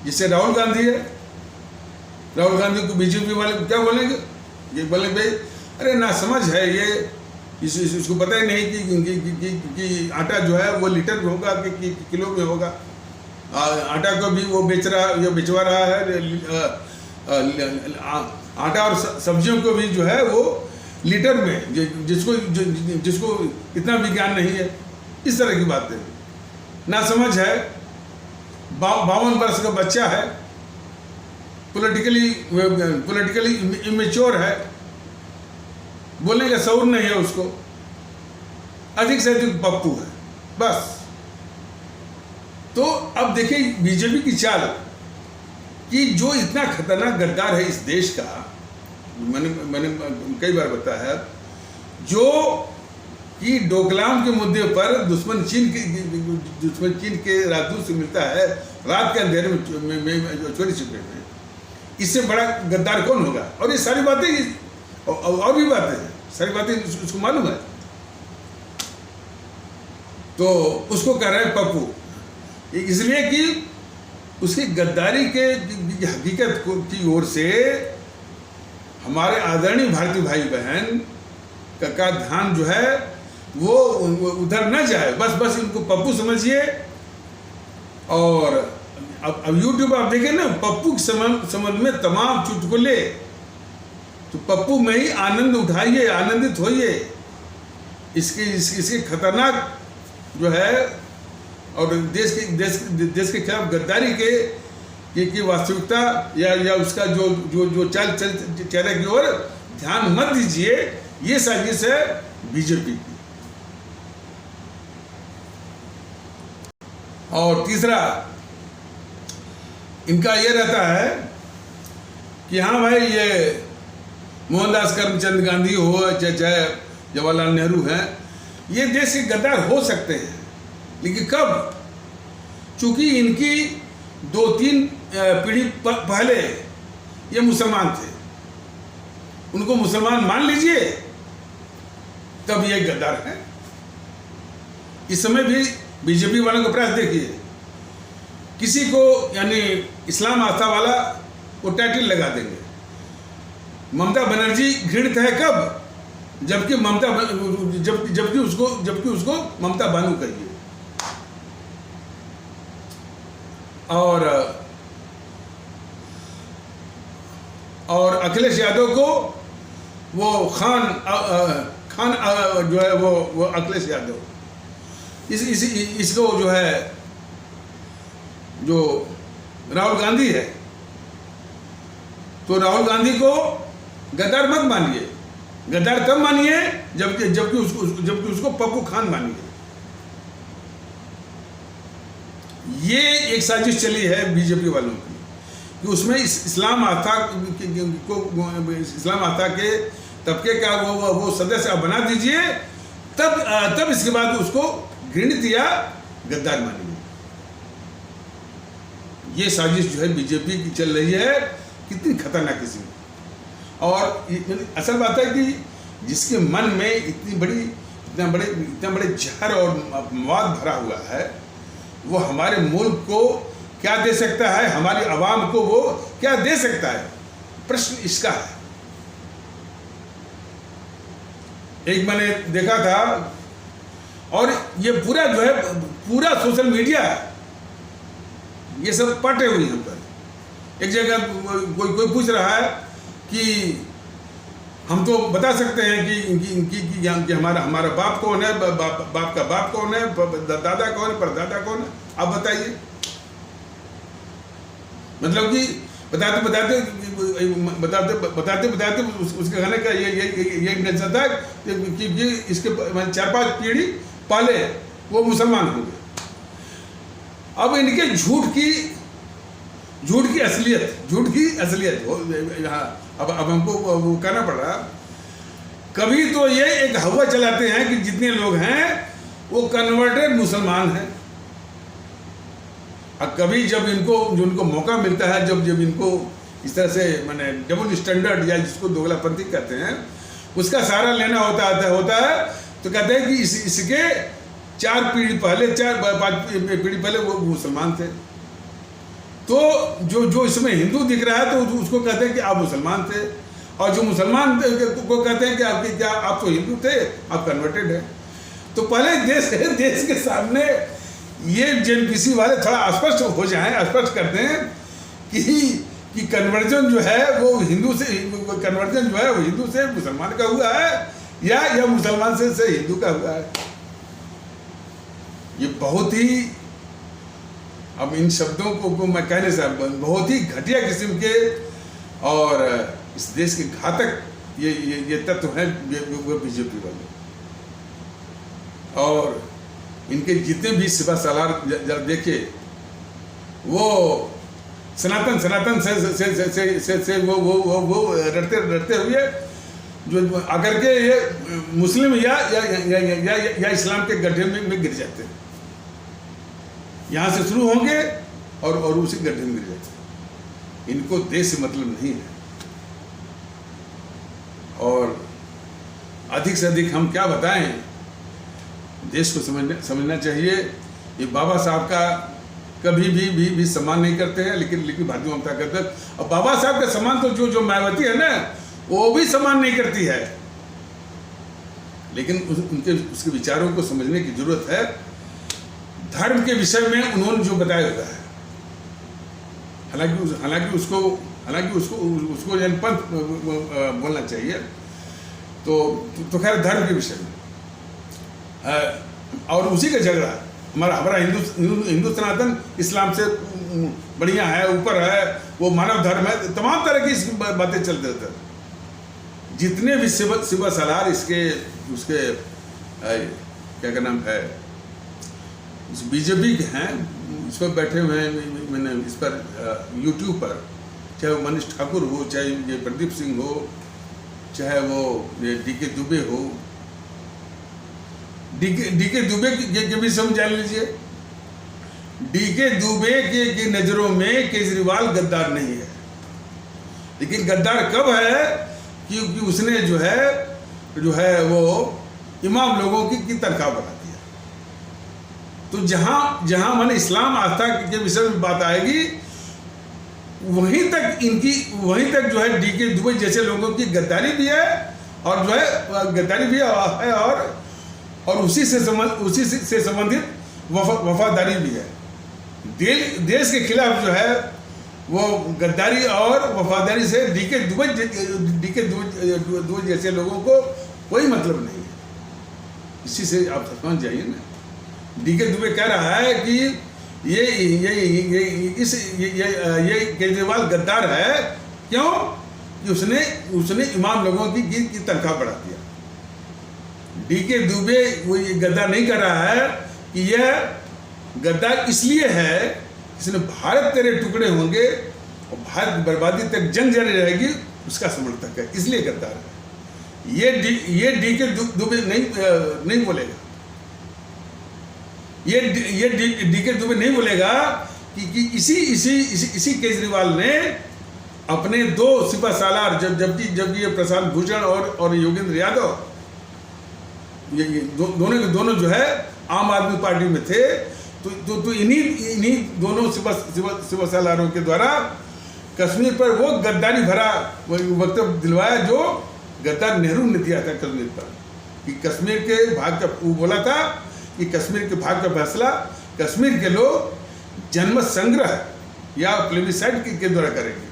जैसे राहुल गांधी है, राहुल गांधी को बीजेपी वाले क्या बोलेंगे, ये बोलेंगे भाई अरे ना समझ है ये, इसको पता ही नहीं कि आटा जो है वो लीटर में होगा कि किलो में होगा। आटा को भी वो बेचवा रहा है, आटा और सब्जियों को भी जो है वो लीटर में, जिसको इतना विज्ञान नहीं है, इस तरह की बातें ना समझ है। 52 वर्ष का बच्चा है, पॉलिटिकली इमेच्योर है, बोलने का शऊर नहीं है उसको, अधिक से अधिक पप्पू है बस। तो अब देखिए बीजेपी की चाल कि जो इतना खतरनाक गद्दार है इस देश का, मैंने कई बार बताया है, जो कि डोकलाम के मुद्दे पर दुश्मन चीन के राजदूत से मिलता है रात के अंधेरे में चोरी छिपे में, इससे बड़ा गद्दार कौन होगा? और ये सारी बातें और भी बातें हैं, सारी बातें उसको मालूम है। तो उसको कह रहे हैं पप्पू, इसलिए कि उसकी गद्दारी के हकीकत की ओर से हमारे आदरणीय भारतीय भाई बहन का ध्यान जो है वो उधर न जाए। बस इनको पप्पू समझिए। और अब यूट्यूब आप देखें ना, पप्पू के संबंध में तमाम चुटकुले, तो पप्पू में ही आनंद उठाइए, आनंदित होइए। इसके खतरनाक जो है और देश के खिलाफ गद्दारी की वास्तविकता या उसका जो चाल चेहरे की ओर ध्यान मत दीजिए। ये साजिश है बीजेपी की। और तीसरा इनका ये रहता है कि हाँ भाई, ये मोहनदास करमचंद गांधी हो चाहे जवाहरलाल नेहरू हैं, ये देश के गद्दार हो सकते हैं, लेकिन कब? चूंकि इनकी 2-3 पीढ़ी पहले ये मुसलमान थे, उनको मुसलमान मान लीजिए, तब ये गद्दार हैं। इस समय भी बीजेपी वालों का प्रयास देखिए, किसी को यानी इस्लाम आस्था वाला वो टाइटल लगा देंगे। ममता बनर्जी घृणित है कब? जबकि उसको ममता बानू कहिए। और अखिलेश यादव को वो खान जो है वो अखिलेश यादव, इसको जो है जो राहुल गांधी है, तो राहुल गांधी को गद्दार मत मानिए। गद्दार तब मानिए जबकि उसको पप्पू खान मानिए। ये एक साजिश चली है बीजेपी वालों की कि उसमें इस्लाम आस्था के तबके का वो सदस्य बना दीजिए, तब इसके बाद उसको घृणित या गद्दार मानिए। ये साजिश जो है बीजेपी की चल रही है, कितनी खतरनाक किस्म। और असल बात है कि जिसके मन में इतने बड़े जहर और मवाद भरा हुआ है, वो हमारे मुल्क को क्या दे सकता है, हमारी आवाम को वो क्या दे सकता है? प्रश्न इसका है। एक मैंने देखा था, और ये पूरा जो है पूरा सोशल मीडिया ये सब पटे हुई हम पर। एक जगह कोई पूछ रहा है कि हम तो बता सकते हैं कि हमारा बाप कौन है, बाप का बाप कौन है, दादा कौन है, परदादा कौन है, आप बताइए। मतलब कि बताते उसके कहने का ये इंटेंशन था कि इसके 4-5 पीढ़ी पहले वो मुसलमान होंगे। अब इनके झूठ की असलियत यहाँ अब हमको वो कहना पड़ रहा। कभी तो ये एक हवा चलाते हैं कि जितने लोग हैं वो कन्वर्टेड मुसलमान हैं, और कभी जब उनको मौका मिलता है, जब इनको इस तरह से माने डबल स्टैंडर्ड या जिसको दोगलापंथी कहते हैं उसका सहारा लेना होता है, तो कहते हैं कि इसके 4-5 पीढ़ी पहले वो मुसलमान थे। तो जो इसमें हिंदू दिख रहा है तो उसको कहते हैं कि आप मुसलमान थे, और जो मुसलमान को कहते हैं कि आप तो हिंदू थे, आप कन्वर्टेड हैं। तो पहले देश के सामने ये जेएनपीसी वाले थोड़ा स्पष्ट करते हैं कि कन्वर्जन जो है वो हिंदू से मुसलमान का हुआ है या मुसलमान से हिंदू का हुआ है। ये बहुत ही, अब इन शब्दों को मैं कहने से बहुत ही घटिया किस्म के और इस देश के घातक ये तत्व हैं वो बीजेपी वाले। और इनके जितने भी सिपह सालार देखे वो सनातन सनातन से वो रटते हुए जो आकर के ये मुस्लिम या इस्लाम के गड्ढे में गिर जाते हैं। यहाँ से शुरू होंगे और उसी गड्ढे में गिर जाते हैं। इनको देश से मतलब नहीं है। और अधिक से अधिक हम क्या बताएं, देश को समझना चाहिए। ये बाबा साहब का कभी भी सम्मान नहीं करते हैं, लेकिन भारतीय जनता करते हैं। और बाबा साहब का सम्मान तो जो मायावती है ना, वो भी सम्मान नहीं करती है। लेकिन उसके विचारों को समझने की जरूरत है। धर्म के विषय में उन्होंने जो बताया हुआ है, हालांकि उसको जनपंथ बोलना चाहिए। तो खैर धर्म के विषय में और उसी का झगड़ा हमारा हिंदू सनातन इस्लाम से बढ़िया है, ऊपर है, वो मानव धर्म है, तमाम तरह की इसकी बातें चलते रहते हैं। जितने भी शिवा सालार उसके क्या नाम है, बीजेपी के हैं, इस पर बैठे हुए हैं। मैंने इस पर यूट्यूब पर, चाहे वो मनीष ठाकुर हो, चाहे ये प्रदीप सिंह हो, चाहे वो डीके दुबे हो। डीके दुबे के भी समझ जान लीजिए। डीके दुबे की नज़रों में केजरीवाल गद्दार नहीं है, लेकिन गद्दार कब है क्योंकि उसने जो है वो इमाम लोगों की तनख्वाह बढ़ा दिया। तो जहां माने इस्लाम आस्था के विषय में बात आएगी, वहीं तक जो है डीके दुबे जैसे लोगों की गद्दारी भी है, और जो है गद्दारी भी है, और उसी से संबंधित वफादारी भी है। देश के खिलाफ जो है वो गद्दारी और वफादारी से डीके दुबे जैसे लोगों को कोई मतलब नहीं है। इसी से आप समझ जाइए ना। डीके दुबे कह रहा है कि ये केजरीवाल गद्दार है। क्यों? कि उसने इमाम लोगों की तनख्वाह बढ़ा दिया। डीके दुबे वो ये गद्दार नहीं कर रहा है कि यह गद्दार इसलिए है, इसने भारत तेरे टुकड़े होंगे और भारत बर्बादी तक जंग जारी रहेगी, उसका समर्थक है, इसलिए गद्दार है। ये डीके दुबे नहीं बोलेगा। ये डीके दुबे नहीं बोलेगा कि इसी केजरीवाल ने अपने 2 सिपह सालार, जबकि ये प्रशांत भूषण और योगेंद्र यादव, ये दोनों जो है आम आदमी पार्टी में थे, तो इन्हीं दोनों सिपह सालारों के द्वारा कश्मीर पर वो गद्दारी भरा वक्तव्य दिलवाया जो गद्दार नेहरू ने दिया था कश्मीर पर। कि कश्मीर के भाग का, वो बोला था कि कश्मीर के भाग का फैसला कश्मीर के लोग जनमत संग्रह या प्लेबिसाइट के द्वारा करेंगे।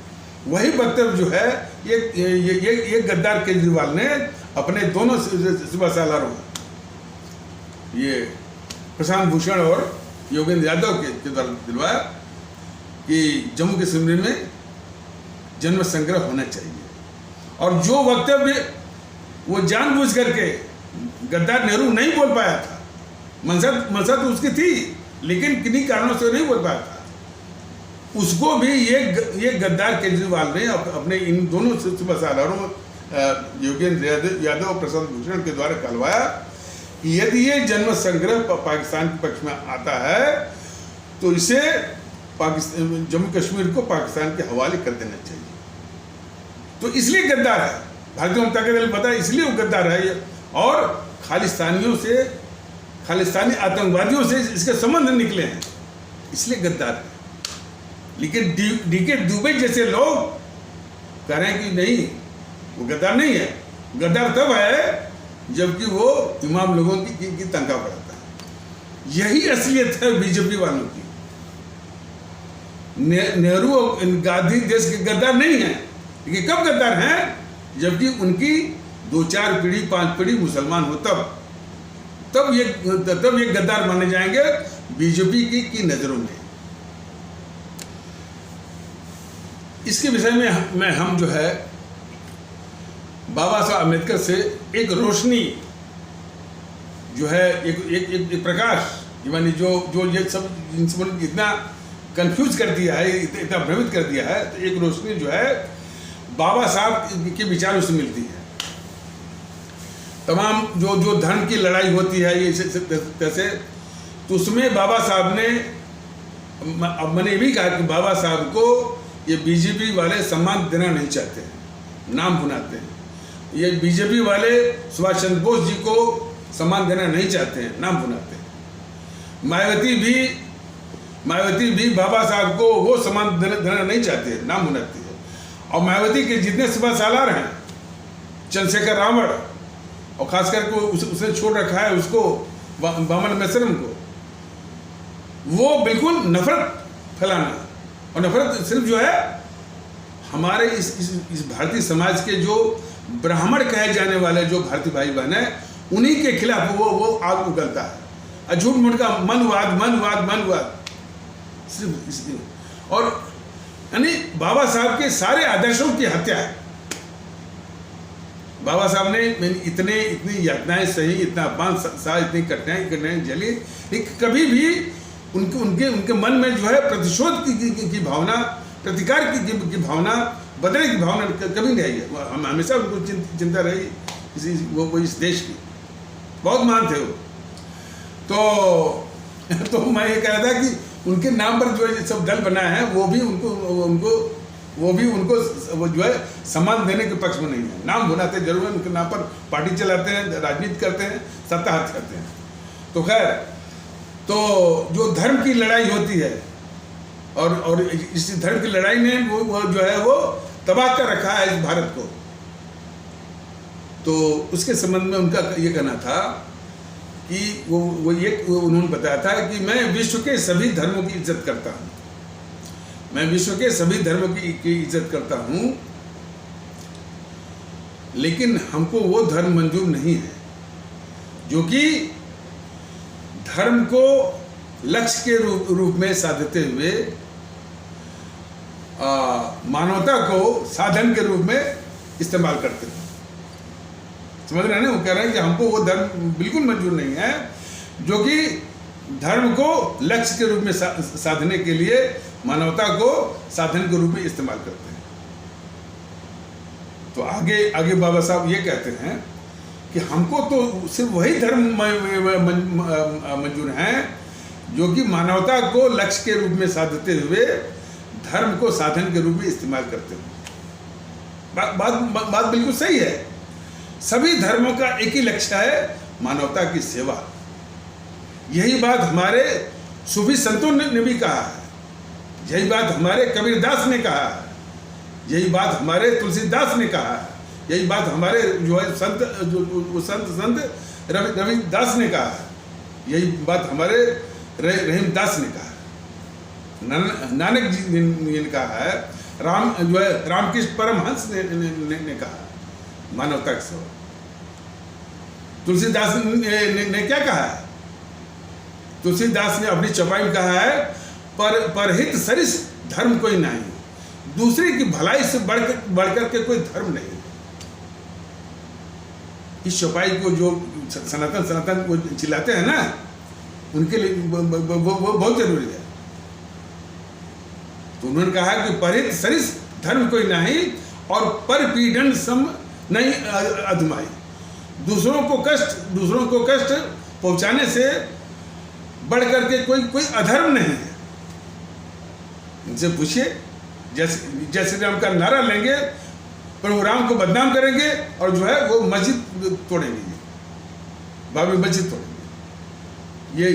वही वक्तव्य जो है ये गद्दार केजरीवाल ने अपने दोनों सिपह सालारों, ये प्रशांत भूषण और योगेंद्र यादव के द्वारा दिलवाया कि जम्मू कश्मीर में जनमत संग्रह होना चाहिए। और जो वक्तव्य वो जानबूझ करके गद्दार नेहरू नहीं बोल पाया था, मंशा तो उसकी थी, लेकिन किन्हीं कारणों से नहीं बोल पाया था, उसको भी ये गद्दार केजरीवाल ने अपने इन दोनों सिपह सालारों योगेंद्र यादव और प्रशांत भूषण के द्वारा कहलवाया कि यदि ये जनमत संग्रह पाकिस्तान के पक्ष में आता है तो इसे जम्मू कश्मीर को पाकिस्तान के हवाले कर देना चाहिए। तो इसलिए गद्दार है, भारतीय जनता दल पता है, इसलिए वो गद्दार है। और खालिस्तानी आतंकवादियों से इसके संबंध निकले हैं, इसलिए गद्दार है। लेकिन डीके दुबे जैसे लोग कह रहे हैं कि नहीं, वो गद्दार नहीं है। गद्दार तब है जबकि वो इमाम लोगों की तनख्वाह बढ़ाता है। यही असलियत है बीजेपी वालों की। नेहरू और गांधी देश के गद्दार नहीं है, लेकिन कब गद्दार हैं? जबकि उनकी 2-4 पीढ़ी 5 पीढ़ी मुसलमान हो, तब ये गद्दार माने जाएंगे बीजेपी की नजरों में। इसके विषय में हम जो है बाबा साहब अम्बेडकर से एक रोशनी जो है, एक प्रकाश, यानी जो ये सब जितना कंफ्यूज कर दिया है, इतना भ्रमित कर दिया है, तो एक रोशनी जो है बाबा साहब के विचारों से मिलती है। तमाम जो धर्म की लड़ाई होती है ये जैसे, तो उसमें बाबा साहब ने, अब मैंने ये भी कहा कि बाबा साहब को ये बीजेपी वाले सम्मान देना नहीं चाहते हैं, नाम भुनाते हैं। ये बीजेपी वाले सुभाष चंद्र बोस जी को सम्मान देना नहीं चाहते हैं, नाम भुनाते हैं। मायावती भी बाबा साहब को वो सम्मान देना नहीं चाहते हैं, नाम भुनाती है। और मायावती के जितने सपा सालार हैं, चंद्रशेखर रावण, और खास करके उसने छोड़ रखा है उसको वामन मिश्रम को, वो बिल्कुल नफरत फैलाना, और नफरत सिर्फ जो है हमारे इस भारतीय समाज के जो ब्राह्मण कहे जाने वाले जो भारतीय भाई बहन है, उन्हीं के खिलाफ वो आग उगलता है। झूठ मूठ का मनवाद सिर्फ इसलिए, और यानी बाबा साहब के सारे आदर्शों की हत्या है। बाबा साहब ने इतनी यातनाएं सही, इतना अपमान सहा, इतनी कठिनाई झेली, लेकिन कभी भी उनके मन में जो है प्रतिशोध की भावना, प्रतिकार की भावना, बदले की भावना कभी नहीं आई है। हम हमेशा उनको चिंता रही वो इस देश की, बहुत महान थे वो। तो मैं ये कह रहा था कि उनके नाम पर जो सब दल बनाए हैं वो भी उनको जो है सम्मान देने के पक्ष में नहीं है। नाम भुनाते जरूर है, उनके नाम पर पार्टी चलाते हैं, राजनीति करते हैं, सत्ता हाथ करते हैं। तो खैर, तो जो धर्म की लड़ाई होती है, और इस धर्म की लड़ाई ने वो जो है वो तबाह कर रखा है इस भारत को। तो उसके संबंध में उनका ये कहना था कि वो उन्होंने बताया था कि मैं विश्व के सभी धर्मों की इज्जत करता हूँ, मैं विश्व के सभी धर्मों की इज्जत करता हूँ, लेकिन हमको वो धर्म मंजूर नहीं है जो कि धर्म को लक्ष्य के रूप में साधते हुए मानवता को साधन के रूप में इस्तेमाल करते हैं। समझ रहे हैं ना? वो कह रहे हैं कि हमको वो धर्म बिल्कुल मंजूर नहीं है जो कि धर्म को लक्ष्य के रूप में साधने के लिए मानवता को साधन के रूप में इस्तेमाल करते हैं। तो आगे बाबा साहब ये कहते हैं कि हमको तो सिर्फ वही धर्म मंजूर हैं जो कि मानवता को लक्ष्य के रूप में साधते हुए धर्म को साधन के रूप में इस्तेमाल करते हैं। बात बिल्कुल सही है। सभी धर्मों का एक ही लक्ष्य है, मानवता की सेवा। यही बात हमारे सूफी संतों ने भी कहा है, यही बात हमारे कबीरदास ने कहा है, यही बात हमारे तुलसीदास ने कहा है, यही बात हमारे जो है संत रविदास ने कहा है, यही बात हमारे रहीमदास ने कहा है, नानक जी ने कहा है, रामकृष्ण परमहंस ने कहा मानवता की सेवा। तुलसीदास ने क्या कहा है? तुलसीदास ने अपनी चौपाई में कहा है, परहित सरिस धर्म कोई नहीं, दूसरे की भलाई से बढ़कर के कोई धर्म नहीं। इस चौपाई को जो सनातन वो चिल्लाते हैं ना, उनके लिए वो बहुत जरूरी है। तो उन्होंने कहा कि परहित सरिस धर्म कोई नहीं, और पर पीड़न सम नहीं अधमाई। दूसरों को कष्ट पहुंचाने से बढ़ करके कोई अधर्म नहीं है। इनसे पूछिए, जैसे राम का नारा लेंगे, प्रभु राम को बदनाम करेंगे, और जो है वो मस्जिद तोड़ेंगे, बाबरी मस्जिद तोड़ेंगे।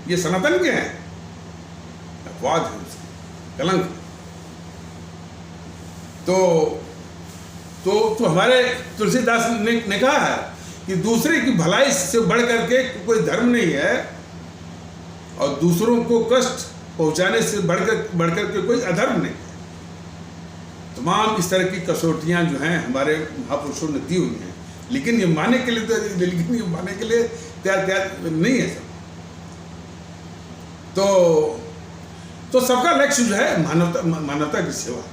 ये सनातन के हैं, अपवाद है उसकी, कलंक। तो हमारे तुलसीदास ने कहा है कि दूसरे की भलाई से बढ़ करके कोई धर्म नहीं है, और दूसरों को कष्ट पहुंचाने से बढ़कर के कोई अधर्म नहीं है। तमाम इस तरह की कसौटियां जो हैं हमारे महापुरुषों ने दी हुई हैं, लेकिन ये मानने के लिए तैयार नहीं है सब। तो सबका लक्ष्य जो है मानवता की सेवा,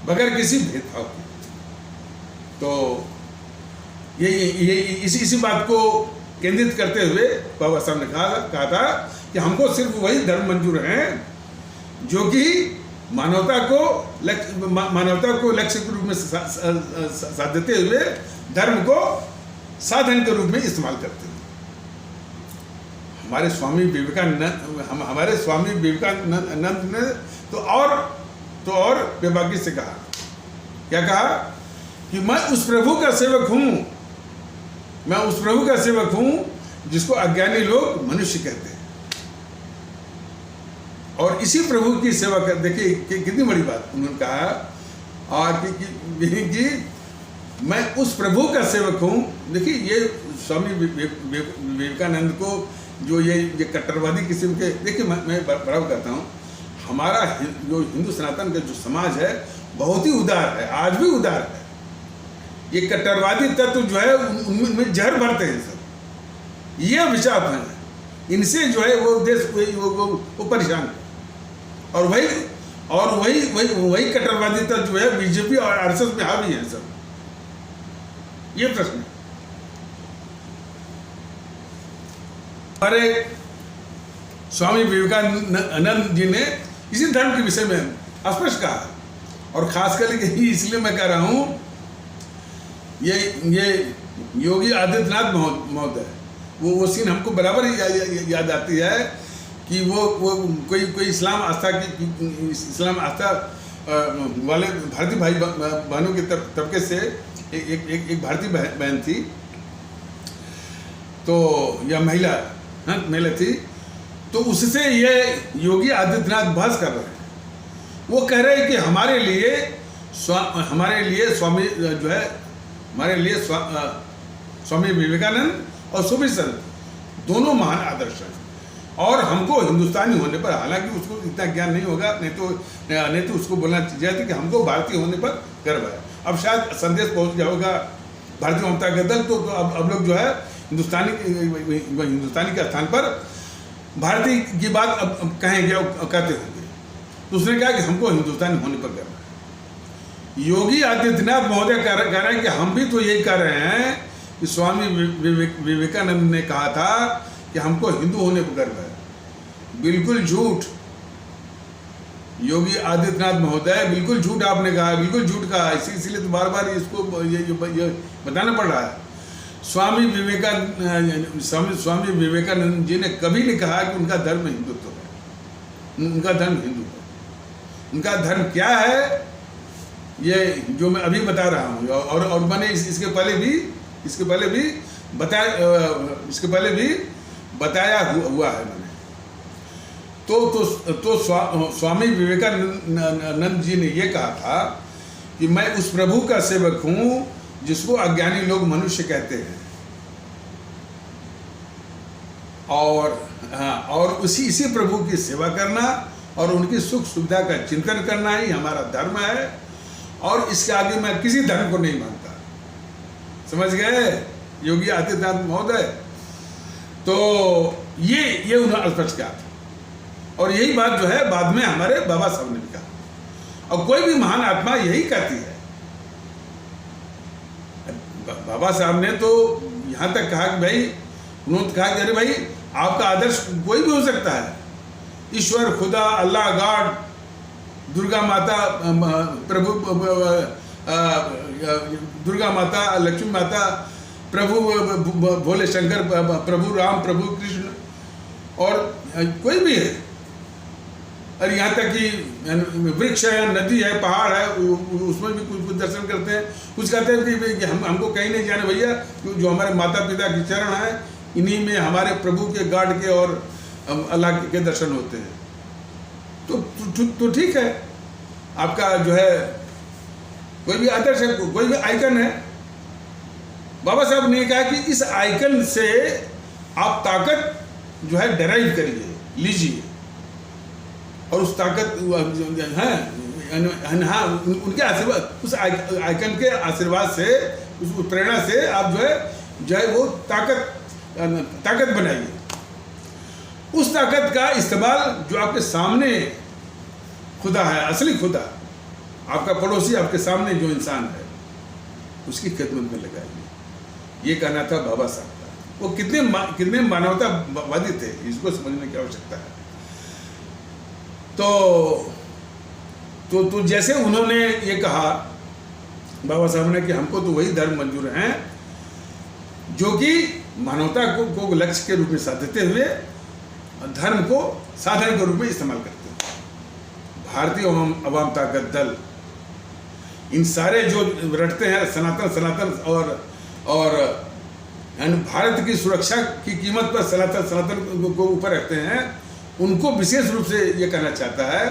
बगैर किसी भेदभाव के। तो ये इसी बात को केंद्रित करते हुए बाबा साहब ने कहा था कि हमको सिर्फ वही धर्म मंजूर हैं जो कि मानवता को लक्ष्य के रूप में साध देते हुए धर्म को साधन के रूप में इस्तेमाल करते हैं। हमारे स्वामी विवेकानंद ने तो और बेबाकी से कहा, क्या कहा कि मैं उस प्रभु का सेवक हूं जिसको अज्ञानी लोग मनुष्य कहते हैं। और इसी प्रभु की सेवा कर, देखिए कितनी बड़ी बात उन्होंने कहा, और कि मैं उस प्रभु का सेवक हूं। देखिए ये स्वामी विवेकानंद को जो ये कट्टरवादी किस्म के, देखिए मैं बराबर कहता हूं, हमारा जो हिंदू सनातन का जो समाज है बहुत ही उदार है, आज भी उदार है। ये कट्टरवादी तत्व जो है उनमें जहर भरते हैं सब, ये विचार है, इनसे जो है वो देश वो परेशान है। और वही कट्टरवादी तत्व जो है बीजेपी और आरएसएस में हावी है सब। ये प्रश्न हमारे स्वामी विवेकानंद जी ने इसी धर्म के विषय में स्पष्ट कहा, और खास करके इसलिए मैं कह रहा हूं, ये योगी आदित्यनाथ महोदय, वो सीन हमको बराबर याद आती है कि वो कोई इस्लाम आस्था वाले भारतीय भाई बहनों के तबके से एक भारतीय बहन थी, तो यह महिला थी, तो उससे ये योगी आदित्यनाथ बहस कर रहे हैं। वो कह रहे हैं कि हमारे लिए स्वामी जो है, हमारे लिए स्वामी विवेकानंद और सुफी संत दोनों महान आदर्श हैं, और हमको हिंदुस्तानी होने पर, हालांकि उसको इतना ज्ञान नहीं होगा, नहीं तो उसको बोलना चाहिए कि हमको भारतीय होने पर गर्व है। अब शायद संदेश पहुंच गया होगा भारतीय जनता दल, तो अब लोग जो है हिंदुस्तानी के स्थान पर भारतीय की बात अब कहेंगे और कहते होंगे। तो उसने कहा कि हमको हिंदुस्तानी होने पर गर्व है। योगी आदित्यनाथ महोदय कह रहे हैं कि हम भी तो यही कह रहे हैं कि स्वामी विवेकानंद ने कहा था कि हमको हिंदू होने पर गर्व है। बिल्कुल झूठ योगी आदित्यनाथ महोदय, बिल्कुल झूठ आपने कहा, बिल्कुल झूठ कहा। इसीलिए तो बार बार इसको ये बताना पड़ रहा है। स्वामी विवेकानंद जी ने कभी नहीं कहा कि उनका धर्म हिंदुत्व है, उनका धर्म हिंदू है। उनका धर्म क्या है ये जो मैं अभी बता रहा हूँ, और मैंने इसके पहले भी बताया हुआ है मैंने। तो स्वामी विवेकानंद जी ने ये कहा था कि मैं उस प्रभु का सेवक हूँ जिसको अज्ञानी लोग मनुष्य कहते हैं, और इसी प्रभु की सेवा करना और उनकी सुख सुविधा का चिंतन करना ही हमारा धर्म है, और इसके आगे मैं किसी धर्म को नहीं मानता। समझ गए योगी आदित्यनाथ महोदय? तो ये उन्होंने स्पष्ट किया था, और यही बात जो है बाद में हमारे बाबा साहब ने भी कहा, और कोई भी महान आत्मा यही कहती है। बाबा साहब ने तो यहाँ तक कहा कि भाई, उन्होंने कहा कि अरे भाई आपका आदर्श कोई भी हो सकता है, ईश्वर, खुदा, अल्लाह, गॉड, दुर्गा माता, प्रभु दुर्गा माता, लक्ष्मी माता, प्रभु भोले शंकर, प्रभु राम, प्रभु कृष्ण, और कोई भी है। और यहाँ तक कि वृक्ष है, नदी है, पहाड़ है, उसमें भी कुछ दर्शन करते हैं। कुछ कहते हैं कि हमको कहीं नहीं जाने भैया, जो हमारे माता पिता के चरण हैं इन्हीं में हमारे प्रभु के, गॉड के और अल्लाह के दर्शन होते हैं। तो ठीक है, आपका जो है कोई भी आदर्श है, कोई भी आइकन है। बाबा साहब ने कहा कि इस आइकन से आप ताकत जो है डेराइव करिए, लीजिए, और उस ताकत है हाँ उनके आशीर्वाद, उस आइकन के आशीर्वाद से, उस प्रेरणा से आप जो है वो ताकत बनाइए। उस ताकत का इस्तेमाल जो आपके सामने खुदा है, असली खुदा, आपका पड़ोसी, आपके सामने जो इंसान है, उसकी खिदमत में लगाइए। ये कहना था बाबा साहब का। वो कितने मानवतावादी थे, इसको समझने की आवश्यकता है। तो जैसे उन्होंने ये कहा बाबा साहब ने कि हमको तो वही धर्म मंजूर हैं जो कि मानवता को लक्ष्य के रूप में साधते हुए धर्म को साधन के रूप में इस्तेमाल करते हैं। भारतीय अवाम ताकत दल इन सारे जो रटते हैं सनातन और भारत की सुरक्षा की कीमत पर सनातन को ऊपर रखते हैं, उनको विशेष रूप से ये कहना चाहता है।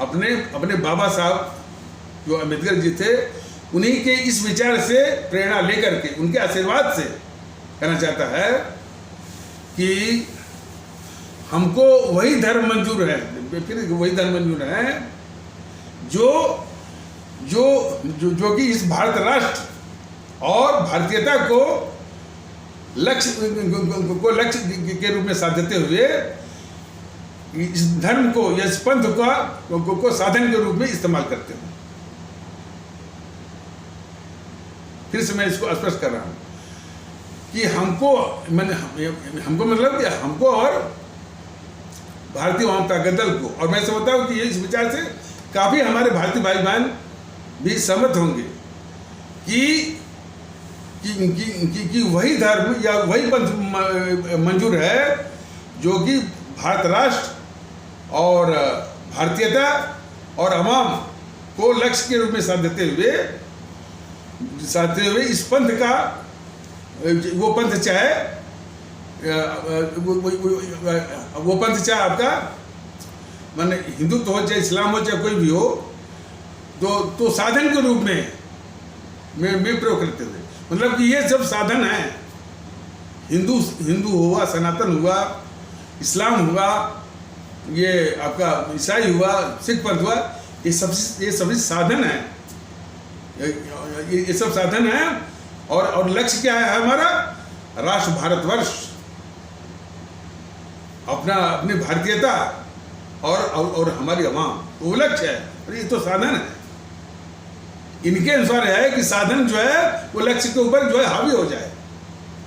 अपने बाबा साहब जो अम्बेडकर जी थे, उन्हीं के इस विचार से प्रेरणा लेकर के, उनके आशीर्वाद से कहना चाहता है कि हमको वही धर्म मंजूर है, फिर वही धर्म मंजूर है जो कि इस भारत राष्ट्र और भारतीयता को लक्ष्य के रूप में साधते हुए इस धर्म को या इस पंथ को साधन के रूप में इस्तेमाल करते हैं। फिर से मैं इसको स्पष्ट कर रहा हूं कि हमको मतलब कि हमको और भारतीय अवाम ताकत दल को, और मैं समझता हूं कि ये इस विचार से काफी हमारे भारतीय भाई बहन भी सहमत होंगे कि वही धर्म या वही पंथ मंजूर है जो कि भारत राष्ट्र और भारतीयता और अवाम को लक्ष्य के रूप में साधते हुए इस पंथ का, वो पंथ चाहे आपका माने हिंदुत्व हो, चाहे इस्लाम हो, चाहे कोई भी हो, तो साधन के रूप में प्रयोग करते हुए, मतलब कि ये सब साधन है। हिंदू हुआ, सनातन हुआ, इस्लाम हुआ, ये आपका ईसाई हुआ, सिख पंथ हुआ, ये सभी साधन है। ये सब साधन है और लक्ष्य क्या है हमारा? राष्ट्र भारतवर्ष, अपनी भारतीयता और हमारी अवाम, वो लक्ष्य है। और ये तो साधन है। इनके अनुसार है कि साधन जो है वो लक्ष्य के ऊपर जो है हावी हो जाए।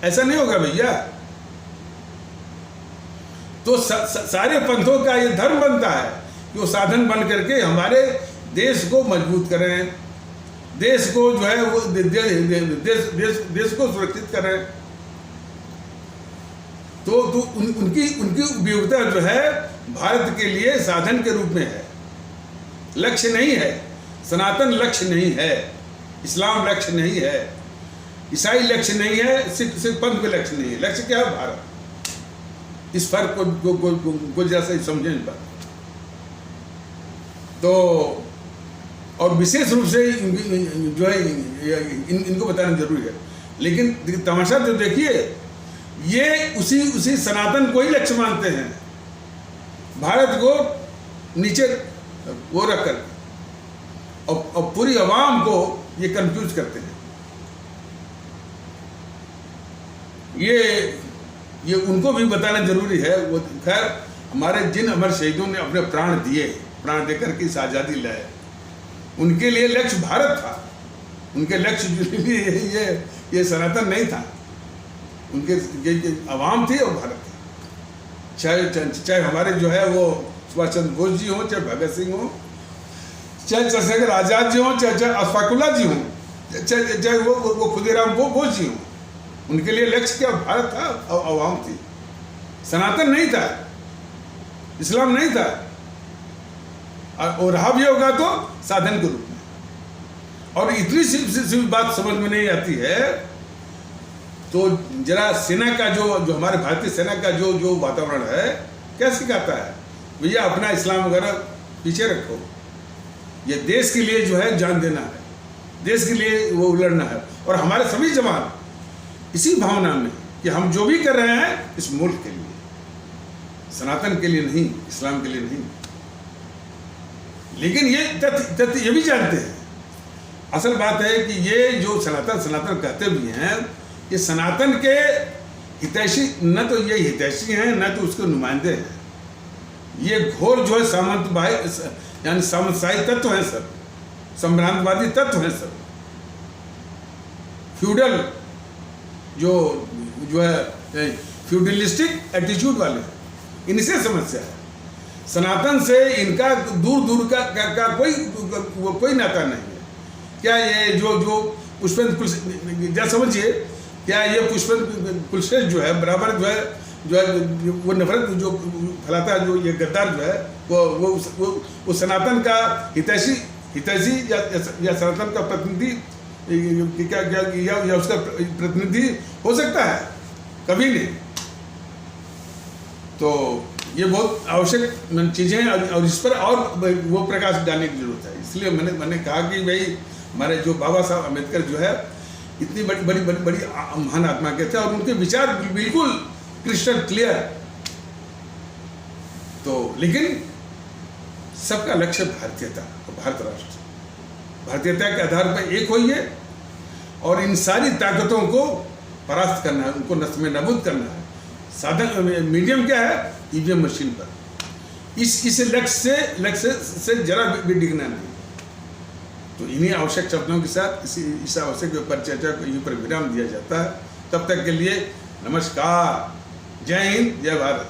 ऐसा नहीं होगा भैया। तो सारे पंथों का ये धर्म बनता है कि वो साधन बन करके हमारे देश को मजबूत करें, देश को जो है वो देश को सुरक्षित करें। तो उनकी उपयोगिता जो है भारत के लिए साधन के रूप में है, लक्ष्य नहीं है। सनातन लक्ष्य नहीं है, इस्लाम लक्ष्य नहीं है, ईसाई लक्ष्य नहीं है, सिख पंथ के लक्ष्य नहीं है। लक्ष्य क्या है? भारत। इस फर्क को जैसा समझें इस बात। तो और विशेष रूप से जो है इनको बताना जरूरी है। लेकिन तमाशा तो देखिए, ये उसी सनातन को ही लक्ष्य मानते हैं, भारत को नीचे वो रख कर, और पूरी आवाम को ये कंफ्यूज करते हैं। ये उनको भी बताना जरूरी है। वो खैर हमारे जिन अमर शहीदों ने अपने प्राण दिए, प्राण देकर के इस आज़ादी लाए, उनके लिए लक्ष्य भारत था। उनके लक्ष्य ये सनातन नहीं था। उनके आवाम थी और भारत था। चाहे हमारे जो है वो सुभाष चंद्र बोस जी हों, चाहे भगत सिंह हों, चाहे चंद्रशेखर आजाद जी हों, चाहे अशफाकुल्ला जी हों, चाहे वो खुदीराम बोस जी हों, उनके लिए लक्ष्य क्या? भारत था और आवाम थी। सनातन नहीं था, इस्लाम नहीं था, और रहा भी होगा तो साधन के रूप में। और इतनी सी बात समझ में नहीं आती है तो जरा सेना का जो हमारे भारतीय सेना का जो वातावरण है, क्या सिखाता है? भैया अपना इस्लाम वगैरह पीछे रखो, ये देश के लिए जो है जान देना है, देश के लिए वो लड़ना है। और हमारे सभी जवान इसी भावना में कि हम जो भी कर रहे हैं इस मुल्क के लिए, सनातन के लिए नहीं, इस्लाम के लिए नहीं। लेकिन ये तथ्य ये भी जानते हैं, असल बात है कि ये जो सनातन कहते भी हैं, ये सनातन के हितैषी न तो ये हितैषी हैं, न तो उसके नुमाइंदे हैं। ये घोर जो है सामंतवादी यानी सामंतशाही तत्व हैं सब, संभ्रांतवादी तत्व हैं सब, फ्यूडल जो है फ्यूडलिस्टिक एटीट्यूड वाले हैं। इनसे समस्या है। सनातन से इनका दूर दूर का कोई नाता नहीं है। क्या ये जो पुष्पेंद्र क्या समझिए, क्या ये पुष्पेंद्र कुलश्रेष्ठ जो है बराबर जो है वो नफरत जो फैलाता है, जो ये गद्दार जो है वो सनातन का हितैषी या सनातन का प्रतिनिधि क्या या उसका प्रतिनिधि हो सकता है? कभी नहीं। तो ये बहुत आवश्यक चीज़ें हैं और इस पर और वो प्रकाश डालने की जरूरत है। इसलिए मैंने कहा कि भाई हमारे जो बाबा साहब अम्बेडकर जो है इतनी बड़ी महान आत्मा के थे और उनके विचार बिल्कुल क्रिस्टल क्लियर। तो लेकिन सबका लक्ष्य भारतीयता, भारत राष्ट्र, भारतीयता के आधार पर एक होइए और इन सारी ताकतों को परास्त करना है, उनको नष्ट में नाबूद करना है। साधन मीडियम क्या है? ईवीएम मशीन पर। इस लक्ष्य से जरा भी डिगना नहीं। तो इन्हीं आवश्यक शब्दों के साथ इस आवश्यक परिचर्चा को यहीं पर विराम दिया जाता है। तब तक के लिए नमस्कार, जय हिंद, जय भारत।